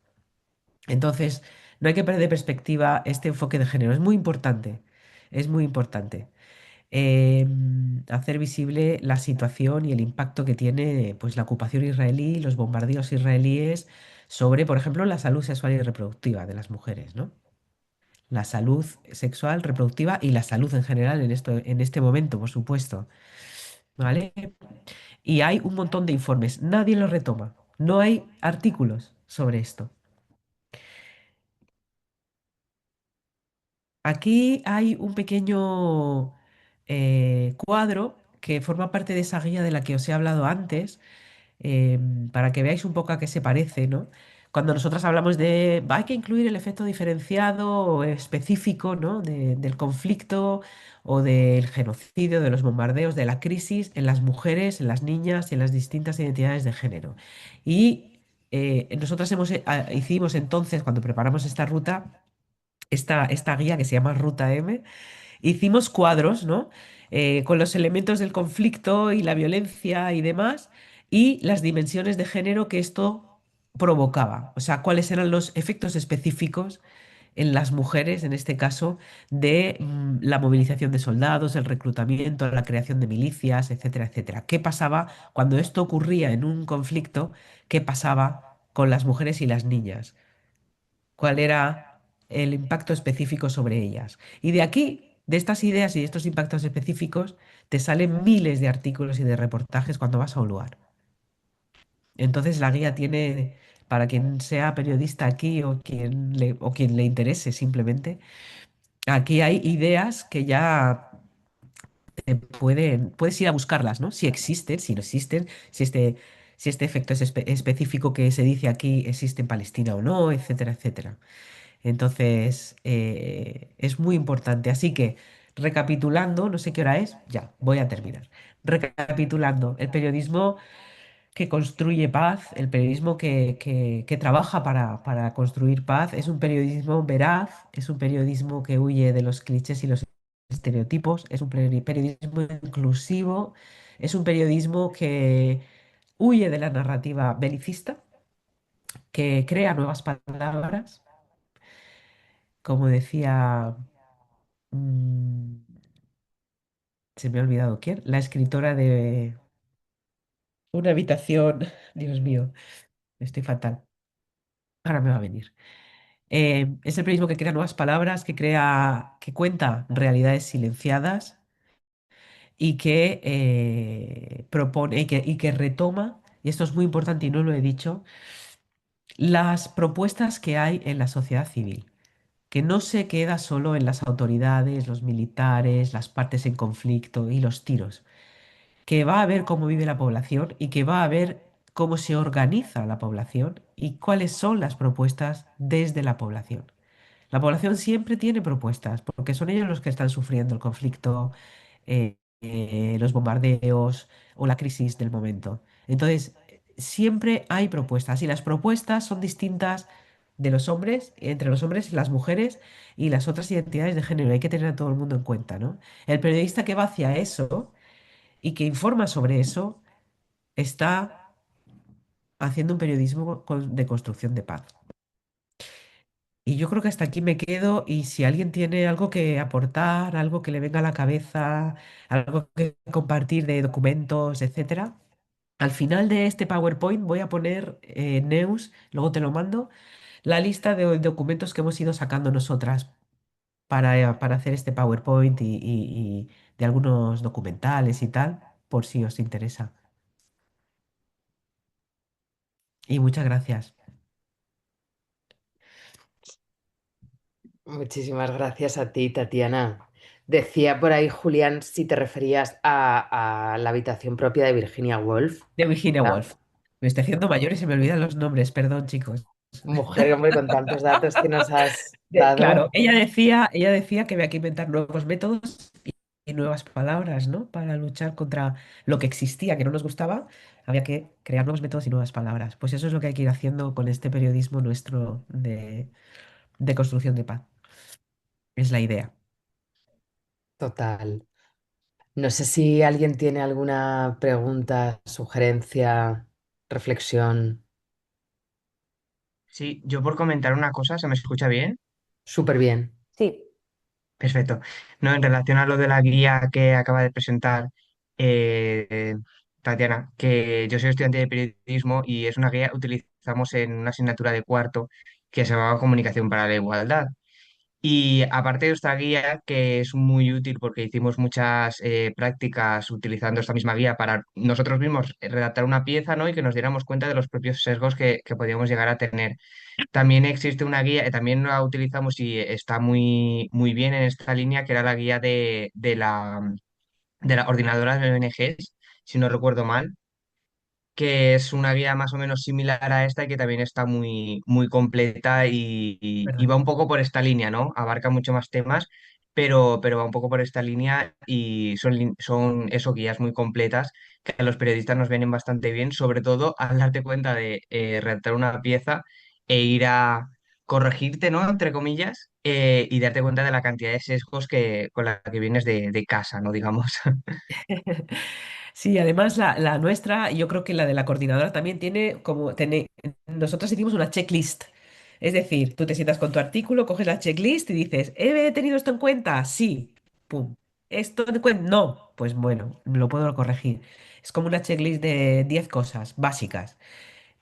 Entonces, no hay que perder de perspectiva este enfoque de género. Es muy importante. Es muy importante. Hacer visible la situación y el impacto que tiene pues, la ocupación israelí, los bombardeos israelíes sobre, por ejemplo, la salud sexual y reproductiva de las mujeres, ¿no? La salud sexual, reproductiva y la salud en general en este momento, por supuesto. ¿Vale? Y hay un montón de informes, nadie los retoma, no hay artículos sobre esto. Aquí hay un pequeño cuadro que forma parte de esa guía de la que os he hablado antes, para que veáis un poco a qué se parece, ¿no? Cuando nosotros hablamos de hay que incluir el efecto diferenciado o específico, ¿no? Del conflicto o del genocidio, de los bombardeos, de la crisis en las mujeres, en las niñas y en las distintas identidades de género. Y nosotros hicimos entonces, cuando preparamos esta ruta, esta guía que se llama Ruta M, hicimos cuadros, ¿no? Con los elementos del conflicto y la violencia y demás, y las dimensiones de género que esto provocaba. O sea, cuáles eran los efectos específicos en las mujeres, en este caso, de la movilización de soldados, el reclutamiento, la creación de milicias, etcétera, etcétera. ¿Qué pasaba cuando esto ocurría en un conflicto? ¿Qué pasaba con las mujeres y las niñas? ¿Cuál era el impacto específico sobre ellas? Y de aquí, de estas ideas y de estos impactos específicos, te salen miles de artículos y de reportajes cuando vas a un lugar. Entonces la guía tiene, para quien sea periodista aquí o quien le interese simplemente, aquí hay ideas que ya puedes ir a buscarlas, ¿no? Si existen, si no existen, si este efecto es específico que se dice aquí existe en Palestina o no, etcétera, etcétera. Entonces, es muy importante. Así que, recapitulando, no sé qué hora es, ya, voy a terminar. Recapitulando, el periodismo que construye paz, el periodismo que trabaja para construir paz, es un periodismo veraz, es un periodismo que huye de los clichés y los estereotipos, es un periodismo inclusivo, es un periodismo que huye de la narrativa belicista, que crea nuevas palabras, como decía, mm, se me ha olvidado quién, la escritora de Una habitación, Dios mío, estoy fatal, ahora me va a venir. Es el periodismo que crea nuevas palabras, que cuenta realidades silenciadas y que propone y que retoma, y esto es muy importante y no lo he dicho, las propuestas que hay en la sociedad civil, que no se queda solo en las autoridades, los militares, las partes en conflicto y los tiros, que va a ver cómo vive la población y que va a ver cómo se organiza la población y cuáles son las propuestas desde la población. La población siempre tiene propuestas, porque son ellos los que están sufriendo el conflicto, los bombardeos o la crisis del momento. Entonces, siempre hay propuestas y las propuestas son distintas de los hombres, entre los hombres y las mujeres y las otras identidades de género. Hay que tener a todo el mundo en cuenta, ¿no? El periodista que va hacia eso y que informa sobre eso está haciendo un periodismo de construcción de paz. Y yo creo que hasta aquí me quedo y si alguien tiene algo que aportar, algo que le venga a la cabeza, algo que compartir de documentos, etcétera, al final de este PowerPoint voy a poner, Neus, luego te lo mando, la lista de documentos que hemos ido sacando nosotras para hacer este PowerPoint y de algunos documentales y tal, por si os interesa. Y muchas gracias. Muchísimas gracias a ti, Tatiana. Decía por ahí, Julián, si te referías a la habitación propia de Virginia Woolf, De Virginia ¿verdad? Woolf. Me estoy haciendo mayor y se me olvidan los nombres, perdón, chicos. Mujer, hombre, con tantos datos que nos has dado. Claro, ella decía que había que inventar nuevos métodos y nuevas palabras, ¿no? Para luchar contra lo que existía, que no nos gustaba, había que crear nuevos métodos y nuevas palabras. Pues eso es lo que hay que ir haciendo con este periodismo nuestro de construcción de paz. Es la idea. Total. No sé si alguien tiene alguna pregunta, sugerencia, reflexión. Sí, yo por comentar una cosa, ¿se me escucha bien? Súper bien. Sí. Perfecto. No, en relación a lo de la guía que acaba de presentar eh, Tatiana, que yo soy estudiante de periodismo y es una guía que utilizamos en una asignatura de cuarto que se llama Comunicación para la Igualdad. Y aparte de esta guía, que es muy útil porque hicimos muchas prácticas utilizando esta misma guía para nosotros mismos redactar una pieza, ¿no? Y que nos diéramos cuenta de los propios sesgos que podíamos llegar a tener. También existe una guía, también la utilizamos y está muy, muy bien en esta línea, que era la guía de la Ordinadora de ONGs, si no recuerdo mal, que es una guía más o menos similar a esta y que también está muy, muy completa y ¿Verdad? va un poco por esta línea, ¿no? Abarca mucho más temas, pero va un poco por esta línea y son eso, guías muy completas que a los periodistas nos vienen bastante bien, sobre todo al darte cuenta de redactar una pieza e ir a corregirte, ¿no? Entre comillas, y darte cuenta de la cantidad de sesgos con la que vienes de casa, ¿no? Digamos. Sí, además la nuestra, yo creo que la de la coordinadora también tiene nosotros hicimos una checklist. Es decir, tú te sientas con tu artículo, coges la checklist y dices, ¿he tenido esto en cuenta? Sí. Pum. ¿Esto en cuenta? No. Pues bueno, lo puedo corregir. Es como una checklist de 10 cosas básicas.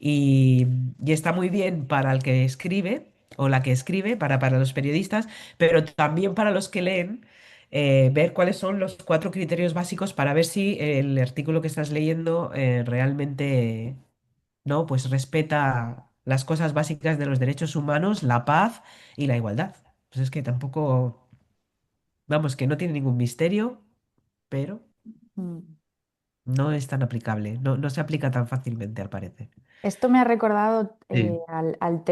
Y, y está muy bien para el que escribe o la que escribe, para los periodistas, pero también para los que leen, ver cuáles son los 4 criterios básicos para ver si el artículo que estás leyendo realmente, ¿no? Pues respeta las cosas básicas de los derechos humanos, la paz y la igualdad. Pues es que tampoco, vamos, que no tiene ningún misterio, pero Mm. no es tan aplicable, no se aplica tan fácilmente, al parecer. Esto me ha recordado Sí. al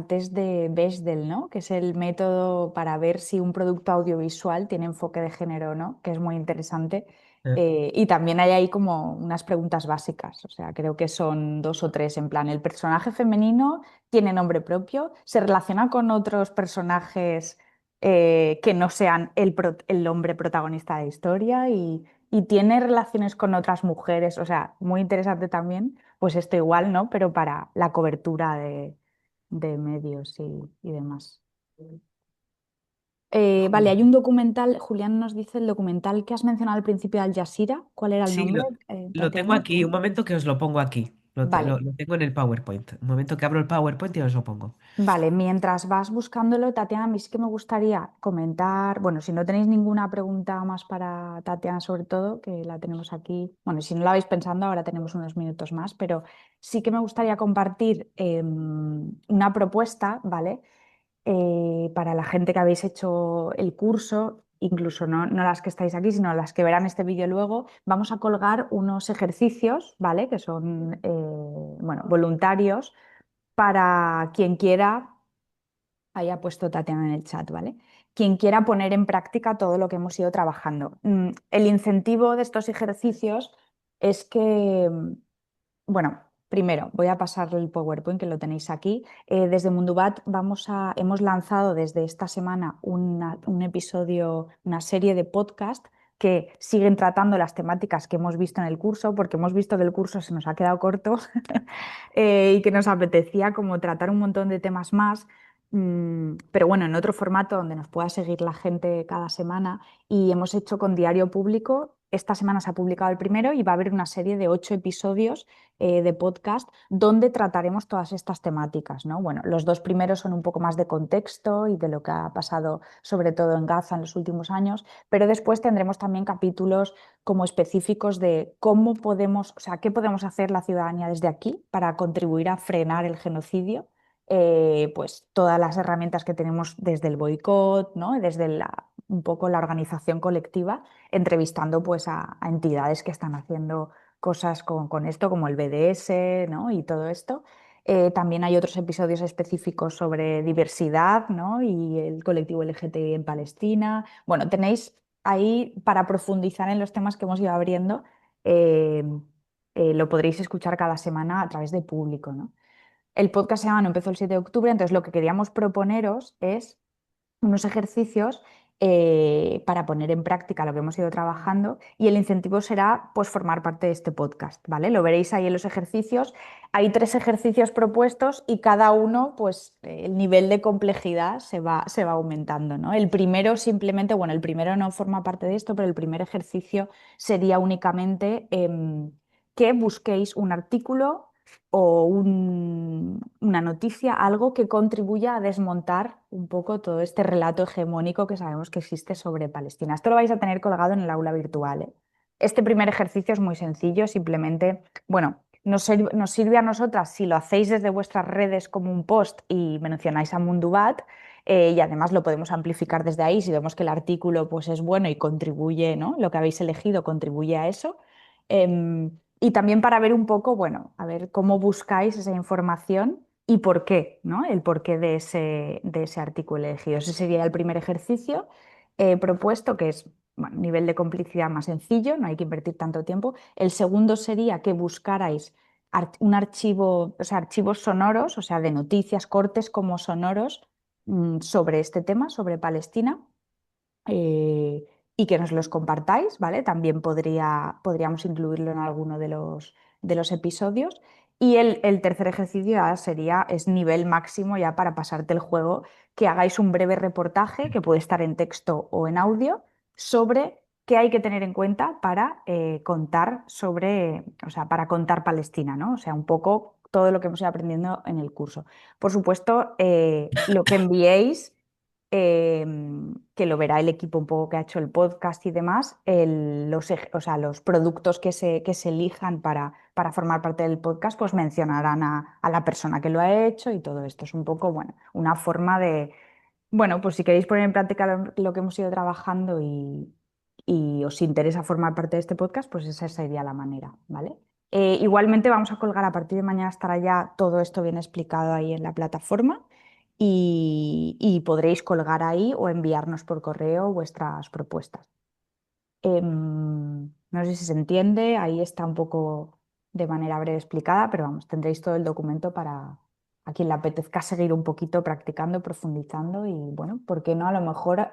test de Bechdel, ¿no? Que es el método para ver si un producto audiovisual tiene enfoque de género o no, que es muy interesante. Y también hay ahí como unas preguntas básicas, o sea, creo que son dos o tres, en plan, ¿el personaje femenino tiene nombre propio? ¿Se relaciona con otros personajes que no sean el hombre protagonista de la historia? Y tiene relaciones con otras mujeres, o sea, muy interesante también. Pues esto igual, ¿no? Pero para la cobertura de medios y demás. Vale, hay un documental, Julián nos dice el documental que has mencionado al principio de Al Jazeera. ¿Cuál era el Sí, nombre, lo tengo Tatiana? aquí. Un momento que os lo pongo aquí. Vale, Lo tengo en el PowerPoint. Un momento que abro el PowerPoint y os lo pongo. vale. Mientras vas buscándolo, Tatiana, a mí sí que me gustaría comentar, bueno, si no tenéis ninguna pregunta más para Tatiana sobre todo, que la tenemos aquí, bueno, si no la vais pensando, ahora tenemos unos minutos más, pero sí que me gustaría compartir una propuesta, ¿vale? Para la gente que habéis hecho el curso incluso no las que estáis aquí, sino las que verán este vídeo luego, vamos a colgar unos ejercicios, ¿vale? Que son, bueno, voluntarios para quien quiera. Ahí ha puesto Tatiana en el chat, ¿vale? Quien quiera poner en práctica todo lo que hemos ido trabajando. El incentivo de estos ejercicios es que, bueno, primero voy a pasar el PowerPoint que lo tenéis aquí. Desde Mundubat hemos lanzado desde esta semana un episodio, una serie de podcast que siguen tratando las temáticas que hemos visto en el curso, porque hemos visto que el curso se nos ha quedado corto y que nos apetecía como tratar un montón de temas más. Pero bueno, en otro formato donde nos pueda seguir la gente cada semana y hemos hecho con diario público. Esta semana se ha publicado el primero y va a haber una serie de 8 episodios de podcast donde trataremos todas estas temáticas, ¿no? Bueno, los 2 primeros son un poco más de contexto y de lo que ha pasado sobre todo en Gaza en los últimos años, pero después tendremos también capítulos como específicos de cómo podemos, o sea, qué podemos hacer la ciudadanía desde aquí para contribuir a frenar el genocidio. Pues todas las herramientas que tenemos desde el boicot, ¿no? Desde un poco la organización colectiva, entrevistando pues a entidades que están haciendo cosas con esto, como el BDS, ¿no? Y todo esto. También hay otros episodios específicos sobre diversidad, ¿no? Y el colectivo LGTBI en Palestina. Bueno, tenéis ahí para profundizar en los temas que hemos ido abriendo. eh, lo podréis escuchar cada semana a través de público, ¿no? El podcast se llama No empezó el 7 de octubre, entonces lo que queríamos proponeros es unos ejercicios para poner en práctica lo que hemos ido trabajando y el incentivo será pues formar parte de este podcast, ¿vale? Lo veréis ahí en los ejercicios. Hay 3 ejercicios propuestos y cada uno pues el nivel de complejidad se va aumentando, ¿no? El primero simplemente, bueno, el primero no forma parte de esto, pero el primer ejercicio sería únicamente que busquéis un artículo o una noticia, algo que contribuya a desmontar un poco todo este relato hegemónico que sabemos que existe sobre Palestina. Esto lo vais a tener colgado en el aula virtual, ¿eh? Este primer ejercicio es muy sencillo, simplemente, bueno, nos sirve a nosotras si lo hacéis desde vuestras redes como un post y mencionáis a Mundubat. Y además lo podemos amplificar desde ahí si vemos que el artículo pues, es bueno y contribuye, ¿no? Lo que habéis elegido contribuye a eso. Y también para ver un poco, bueno, a ver cómo buscáis esa información y por qué, ¿no? El porqué de ese artículo elegido. Ese sería el primer ejercicio propuesto, que es bueno, nivel de complicidad más sencillo, no hay que invertir tanto tiempo. El segundo sería que buscarais un archivo, o sea, archivos sonoros, o sea, de noticias, cortes como sonoros sobre este tema, sobre Palestina. eh, y que nos los compartáis, ¿vale? También podríamos incluirlo en alguno de los episodios. Y el tercer ejercicio ya es nivel máximo ya para pasarte el juego, que hagáis un breve reportaje, que puede estar en texto o en audio, sobre qué hay que tener en cuenta para contar sobre, o sea, para contar Palestina, ¿no? O sea, un poco todo lo que hemos ido aprendiendo en el curso. Por supuesto, lo que enviéis que lo verá el equipo un poco que ha hecho el podcast y demás, o sea, los productos que se elijan para formar parte del podcast, pues mencionarán a la persona que lo ha hecho y todo esto. Es un poco, bueno, una forma de, bueno, pues si queréis poner en práctica lo que hemos ido trabajando y os interesa formar parte de este podcast, pues esa sería la manera, ¿vale? Igualmente vamos a colgar a partir de mañana estará ya todo esto bien explicado ahí en la plataforma y podréis colgar ahí o enviarnos por correo vuestras propuestas. No sé si se entiende, ahí está un poco de manera breve explicada, pero vamos, tendréis todo el documento para a quien le apetezca seguir un poquito practicando, profundizando y bueno, ¿por qué no? A lo mejor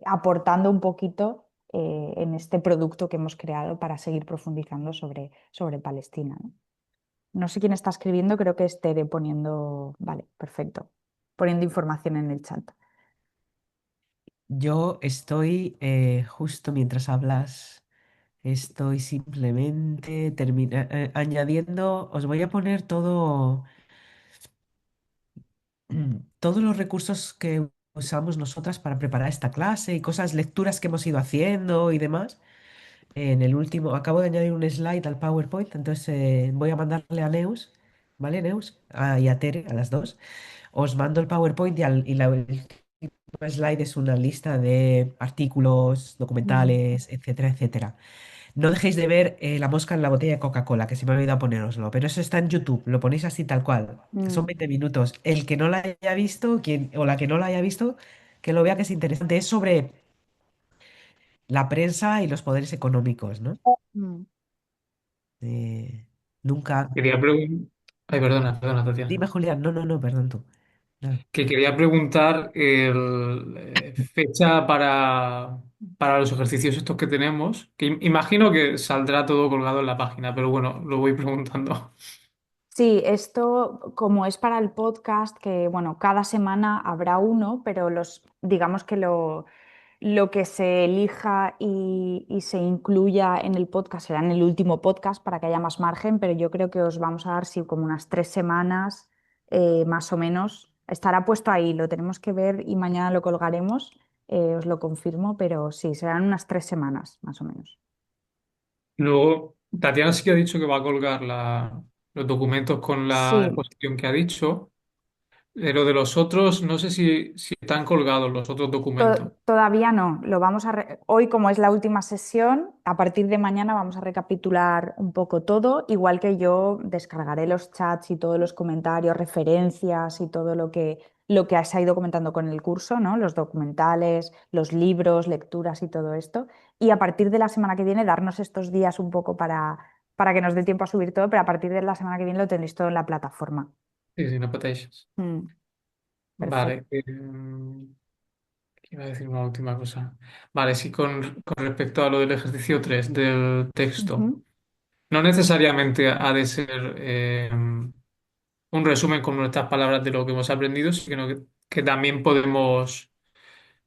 aportando un poquito en este producto que hemos creado para seguir profundizando sobre Palestina, ¿no? No sé quién está escribiendo, creo que es Tere poniendo, vale, perfecto, poniendo información en el chat. Yo estoy, justo mientras hablas, estoy simplemente añadiendo, os voy a poner todos los recursos que usamos nosotras para preparar esta clase y cosas, lecturas que hemos ido haciendo y demás. En el último, acabo de añadir un slide al PowerPoint, entonces voy a mandarle a Neus, ¿vale, Neus? Y a Tere, a las dos. Os mando el PowerPoint y Un slide es una lista de artículos, Mm, documentales, etcétera, etcétera. No dejéis de ver La mosca en la botella de Coca-Cola, que se me ha olvidado ponéroslo, pero eso está en YouTube, lo ponéis así tal cual. Son mm. 20 minutos. El que no la haya visto, o la que no la haya visto, que lo vea que es interesante. Es sobre la prensa y los poderes económicos, ¿no? Mm. Nunca. Quería preguntar. Ay, perdona, Tatiana. Dime, Julián. No, no, no, perdón tú. Nada. Que quería preguntar fecha para los ejercicios estos que tenemos, que imagino que saldrá todo colgado en la página, pero bueno, lo voy preguntando. Sí, esto como es para el podcast, que bueno, cada semana habrá uno, pero digamos que lo que se elija y se incluya en el podcast será en el último podcast para que haya más margen, pero yo creo que os vamos a dar sí, como unas 3 semanas más o menos. Estará puesto ahí, lo tenemos que ver y mañana lo colgaremos, os lo confirmo, pero sí, serán unas 3 semanas más o menos. Luego, Tatiana sí que ha dicho que va a colgar los documentos con la Sí. exposición que ha dicho, pero de los otros, no sé si están colgados los otros documentos. Todavía no, hoy como es la última sesión, a partir de mañana vamos a recapitular un poco todo, igual que yo descargaré los chats y todos los comentarios, referencias y todo lo que se ha ido comentando con el curso, ¿no? Los documentales, los libros, lecturas y todo esto. Y a partir de la semana que viene, darnos estos días un poco para que nos dé tiempo a subir todo, pero a partir de la semana que viene lo tendréis todo en la plataforma. Sí, sí, no pateixis. Mm, Vale. perfecto. Iba a decir una última cosa. Vale, sí, con respecto a lo del ejercicio 3 del texto. Ujú. No necesariamente ha de ser un resumen con nuestras palabras de lo que hemos aprendido, sino que también podemos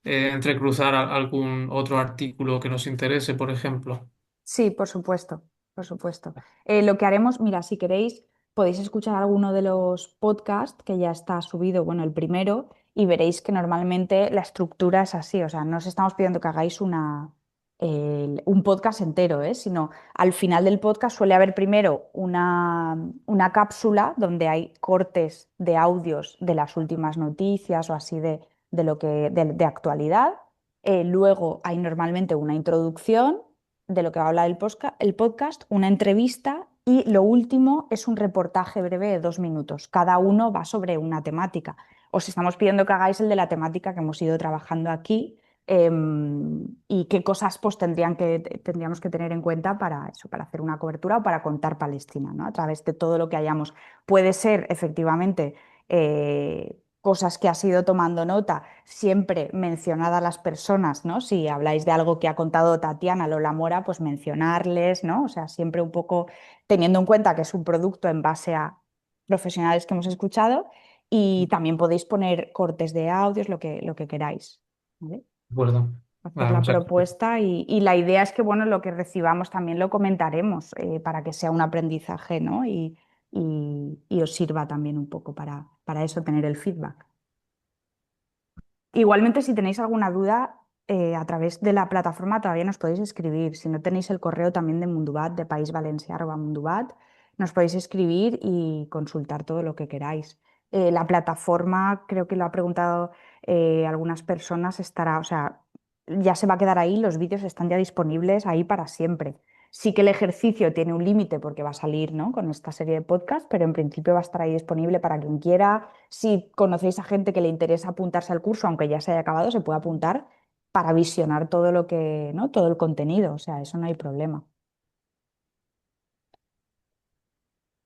entrecruzar algún otro artículo que nos interese, por ejemplo. Sí, por supuesto, por supuesto. Lo que haremos, mira, si queréis, podéis escuchar alguno de los podcasts que ya está subido, bueno, el primero, y veréis que normalmente la estructura es así, o sea, no os estamos pidiendo que hagáis un podcast entero, ¿eh? Sino al final del podcast suele haber primero una cápsula donde hay cortes de audios de las últimas noticias o así de lo de actualidad. Luego hay normalmente una introducción de lo que va a hablar el podcast, una entrevista y lo último es un reportaje breve de 2 minutos. Cada uno va sobre una temática. Os estamos pidiendo que hagáis el de la temática que hemos ido trabajando aquí y qué cosas pues, tendríamos que tener en cuenta para eso, para hacer una cobertura o para contar Palestina, ¿no? A través de todo lo que hayamos. Puede ser efectivamente cosas que has ido tomando nota, siempre mencionad a las personas, ¿no? Si habláis de algo que ha contado Tatiana Lola Mora, pues mencionarles, ¿no? O sea, siempre un poco teniendo en cuenta que es un producto en base a profesionales que hemos escuchado y también podéis poner cortes de audios, lo que queráis, ¿vale? De acuerdo. Hacer Vale, la muchas gracias. propuesta y la idea es que, bueno, lo que recibamos también lo comentaremos para que sea un aprendizaje, ¿no? Y os sirva también un poco para eso, tener el feedback. Igualmente, si tenéis alguna duda, a través de la plataforma todavía nos podéis escribir. Si no tenéis el correo también de Mundubat, de País Valencià, @mundubat, nos podéis escribir y consultar todo lo que queráis. La plataforma, creo que lo ha preguntado algunas personas, estará, o sea, ya se va a quedar ahí, los vídeos están ya disponibles ahí para siempre. Sí que el ejercicio tiene un límite porque va a salir, ¿no? Con esta serie de podcasts, pero en principio va a estar ahí disponible para quien quiera. Si conocéis a gente que le interesa apuntarse al curso, aunque ya se haya acabado, se puede apuntar para visionar todo lo que, ¿no? Todo el contenido. O sea, eso no hay problema.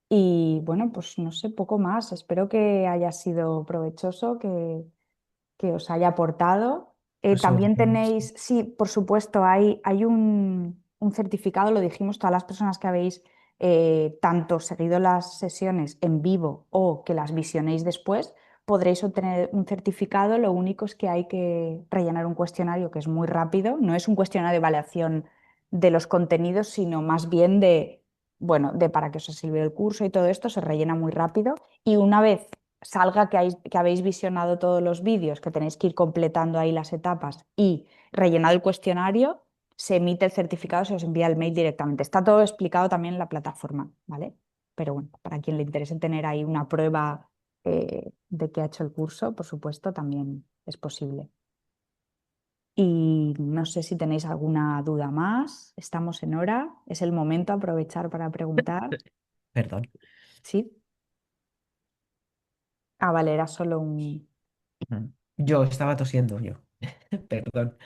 Y bueno, pues no sé, poco más. Espero que haya sido provechoso, que os haya aportado. Eso. También tenéis, sí, por supuesto, hay un certificado, lo dijimos, todas las personas que habéis tanto seguido las sesiones en vivo o que las visionéis después, podréis obtener un certificado. Lo único es que hay que rellenar un cuestionario que es muy rápido. No es un cuestionario de evaluación de los contenidos, sino más bien bueno, de para qué os ha servido el curso y todo esto se rellena muy rápido. Y una vez salga que habéis visionado todos los vídeos, que tenéis que ir completando ahí las etapas y rellenado el cuestionario, se emite el certificado, se os envía el mail directamente. Está todo explicado también en la plataforma, ¿vale? Pero bueno, para quien le interese tener ahí una prueba de que ha hecho el curso, por supuesto, también es posible. Y no sé si tenéis alguna duda más. Estamos en hora. Es el momento, aprovechar para preguntar. Perdón. ¿Sí? Ah, vale, era solo un... Yo estaba tosiendo yo. Perdón.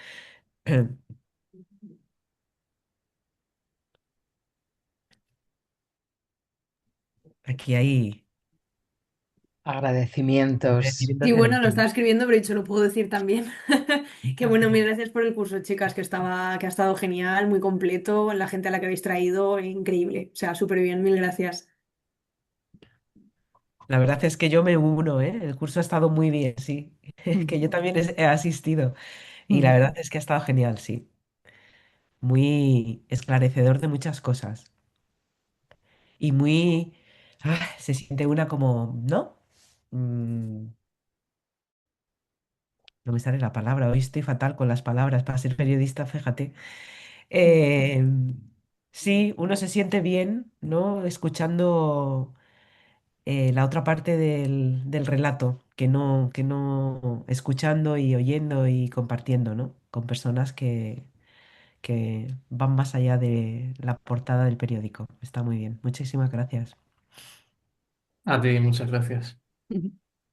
Aquí hay Agradecimientos. Sí, agradecimientos de bueno, lo montón. estaba escribiendo, pero he dicho, lo puedo decir también. Que bueno, mil gracias por el curso, chicas, que ha estado genial, muy completo, la gente a la que habéis traído, increíble. O sea, súper bien, mil gracias. La verdad es que yo me uno, ¿eh? El curso ha estado muy bien, sí. Que yo también he asistido. Y la verdad es que ha estado genial, sí. Muy esclarecedor de muchas cosas. Y muy... se siente una como, ¿no? Mm, no me sale la palabra. Hoy estoy fatal con las palabras para ser periodista, fíjate. Eh, sí, uno se siente bien, ¿no? Escuchando la otra parte del relato, que no escuchando y oyendo y compartiendo, ¿no? Con personas que van más allá de la portada del periódico. Está muy bien. Muchísimas gracias. A ti, muchas gracias.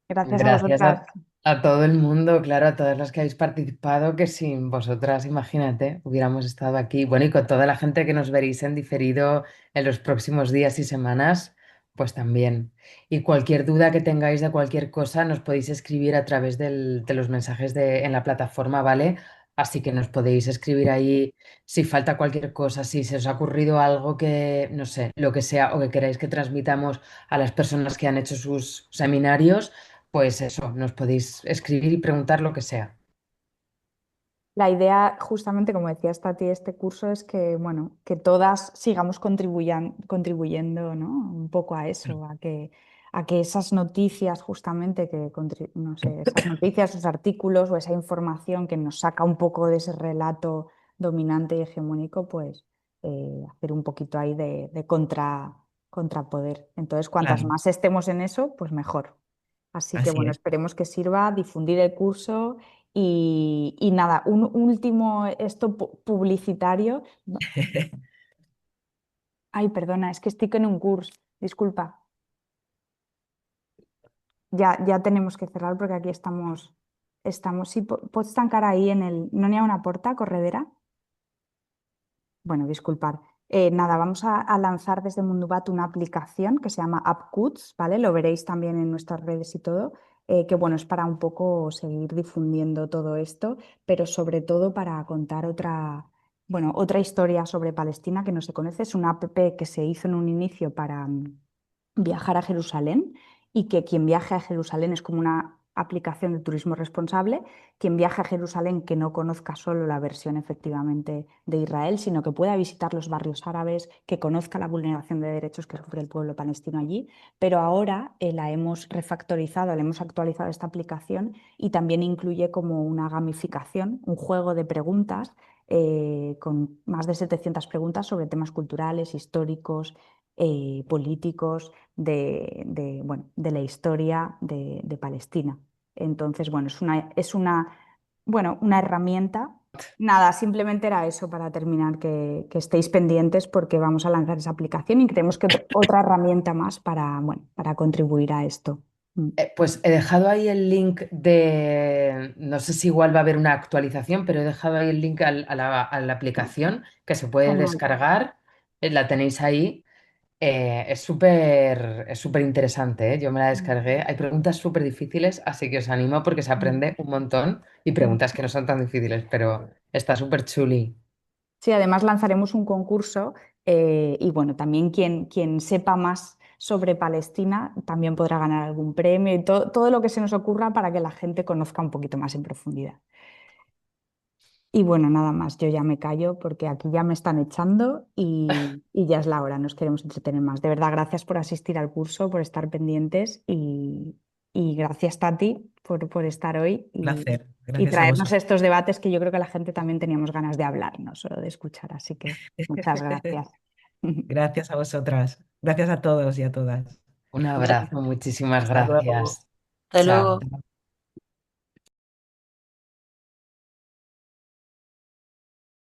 Gracias a Gracias vosotras. a todo el mundo, claro, a todas las que habéis participado, que sin vosotras, imagínate, hubiéramos estado aquí. Bueno, y con toda la gente que nos veréis en diferido en los próximos días y semanas, pues también. Y cualquier duda que tengáis de cualquier cosa, nos podéis escribir a través de los mensajes en la plataforma, ¿vale? Así que nos podéis escribir ahí si falta cualquier cosa, si se os ha ocurrido algo que, no sé, lo que sea, o que queráis que transmitamos a las personas que han hecho sus seminarios. Pues eso, nos podéis escribir y preguntar lo que sea. La idea, justamente como decía Tati, este curso es que, bueno, que todas sigamos contribuyendo, ¿no? Un poco a eso, a que esas noticias, justamente, no sé, esas noticias, esos artículos o esa información que nos saca un poco de ese relato dominante y hegemónico, pues hacer un poquito ahí de contrapoder. Entonces, cuantas Claro. más estemos en eso, pues mejor. Así que, Así bueno, es. esperemos que sirva difundir el curso y nada, un último esto publicitario. Ay, perdona, es que estoy en un curso. Disculpa. Ya tenemos que cerrar porque aquí estamos. Sí, pots tancar ahí en el... ¿No ni a una porta corredera? Bueno, disculpar. Nada, vamos a lanzar desde Mundubat una aplicación que se llama AppCuts, ¿vale? Lo veréis también en nuestras redes y todo, que bueno, es para un poco seguir difundiendo todo esto, pero sobre todo para contar bueno, otra historia sobre Palestina que no se conoce. Es una app que se hizo en un inicio para viajar a Jerusalén y que quien viaje a Jerusalén es como una aplicación de turismo responsable. Quien viaje a Jerusalén que no conozca solo la versión efectivamente de Israel, sino que pueda visitar los barrios árabes, que conozca la vulneración de derechos que sufre el pueblo palestino allí. Pero ahora la hemos refactorizado, le hemos actualizado esta aplicación y también incluye como una gamificación, un juego de preguntas con más de 700 preguntas sobre temas culturales, históricos, políticos bueno, de la historia de Palestina. Entonces, bueno, bueno, una herramienta. Nada, simplemente era eso para terminar, que estéis pendientes porque vamos a lanzar esa aplicación y creemos que otra herramienta más para, bueno, para contribuir a esto. Mm. Pues he dejado ahí el link no sé si igual va a haber una actualización, pero he dejado ahí el link a la aplicación que se puede Genial. descargar. La tenéis ahí. Es súper interesante, ¿eh? Yo me la descargué. Hay preguntas súper difíciles, así que os animo porque se aprende un montón y preguntas que no son tan difíciles, pero está súper chuli. Sí, además lanzaremos un concurso y bueno, también quien sepa más sobre Palestina también podrá ganar algún premio y todo lo que se nos ocurra para que la gente conozca un poquito más en profundidad. Y bueno, nada más, yo ya me callo porque aquí ya me están echando y ya es la hora, nos queremos entretener más. De verdad, gracias por asistir al curso, por estar pendientes y gracias, Tati, por estar hoy Placer. y Gracias a traernos vosotros. estos debates que yo creo que la gente también teníamos ganas de hablar, no solo de escuchar. Así que muchas gracias. Gracias a vosotras. Gracias a todos y a todas. Un abrazo, muchísimas Hasta luego. gracias. Hasta Chao. luego.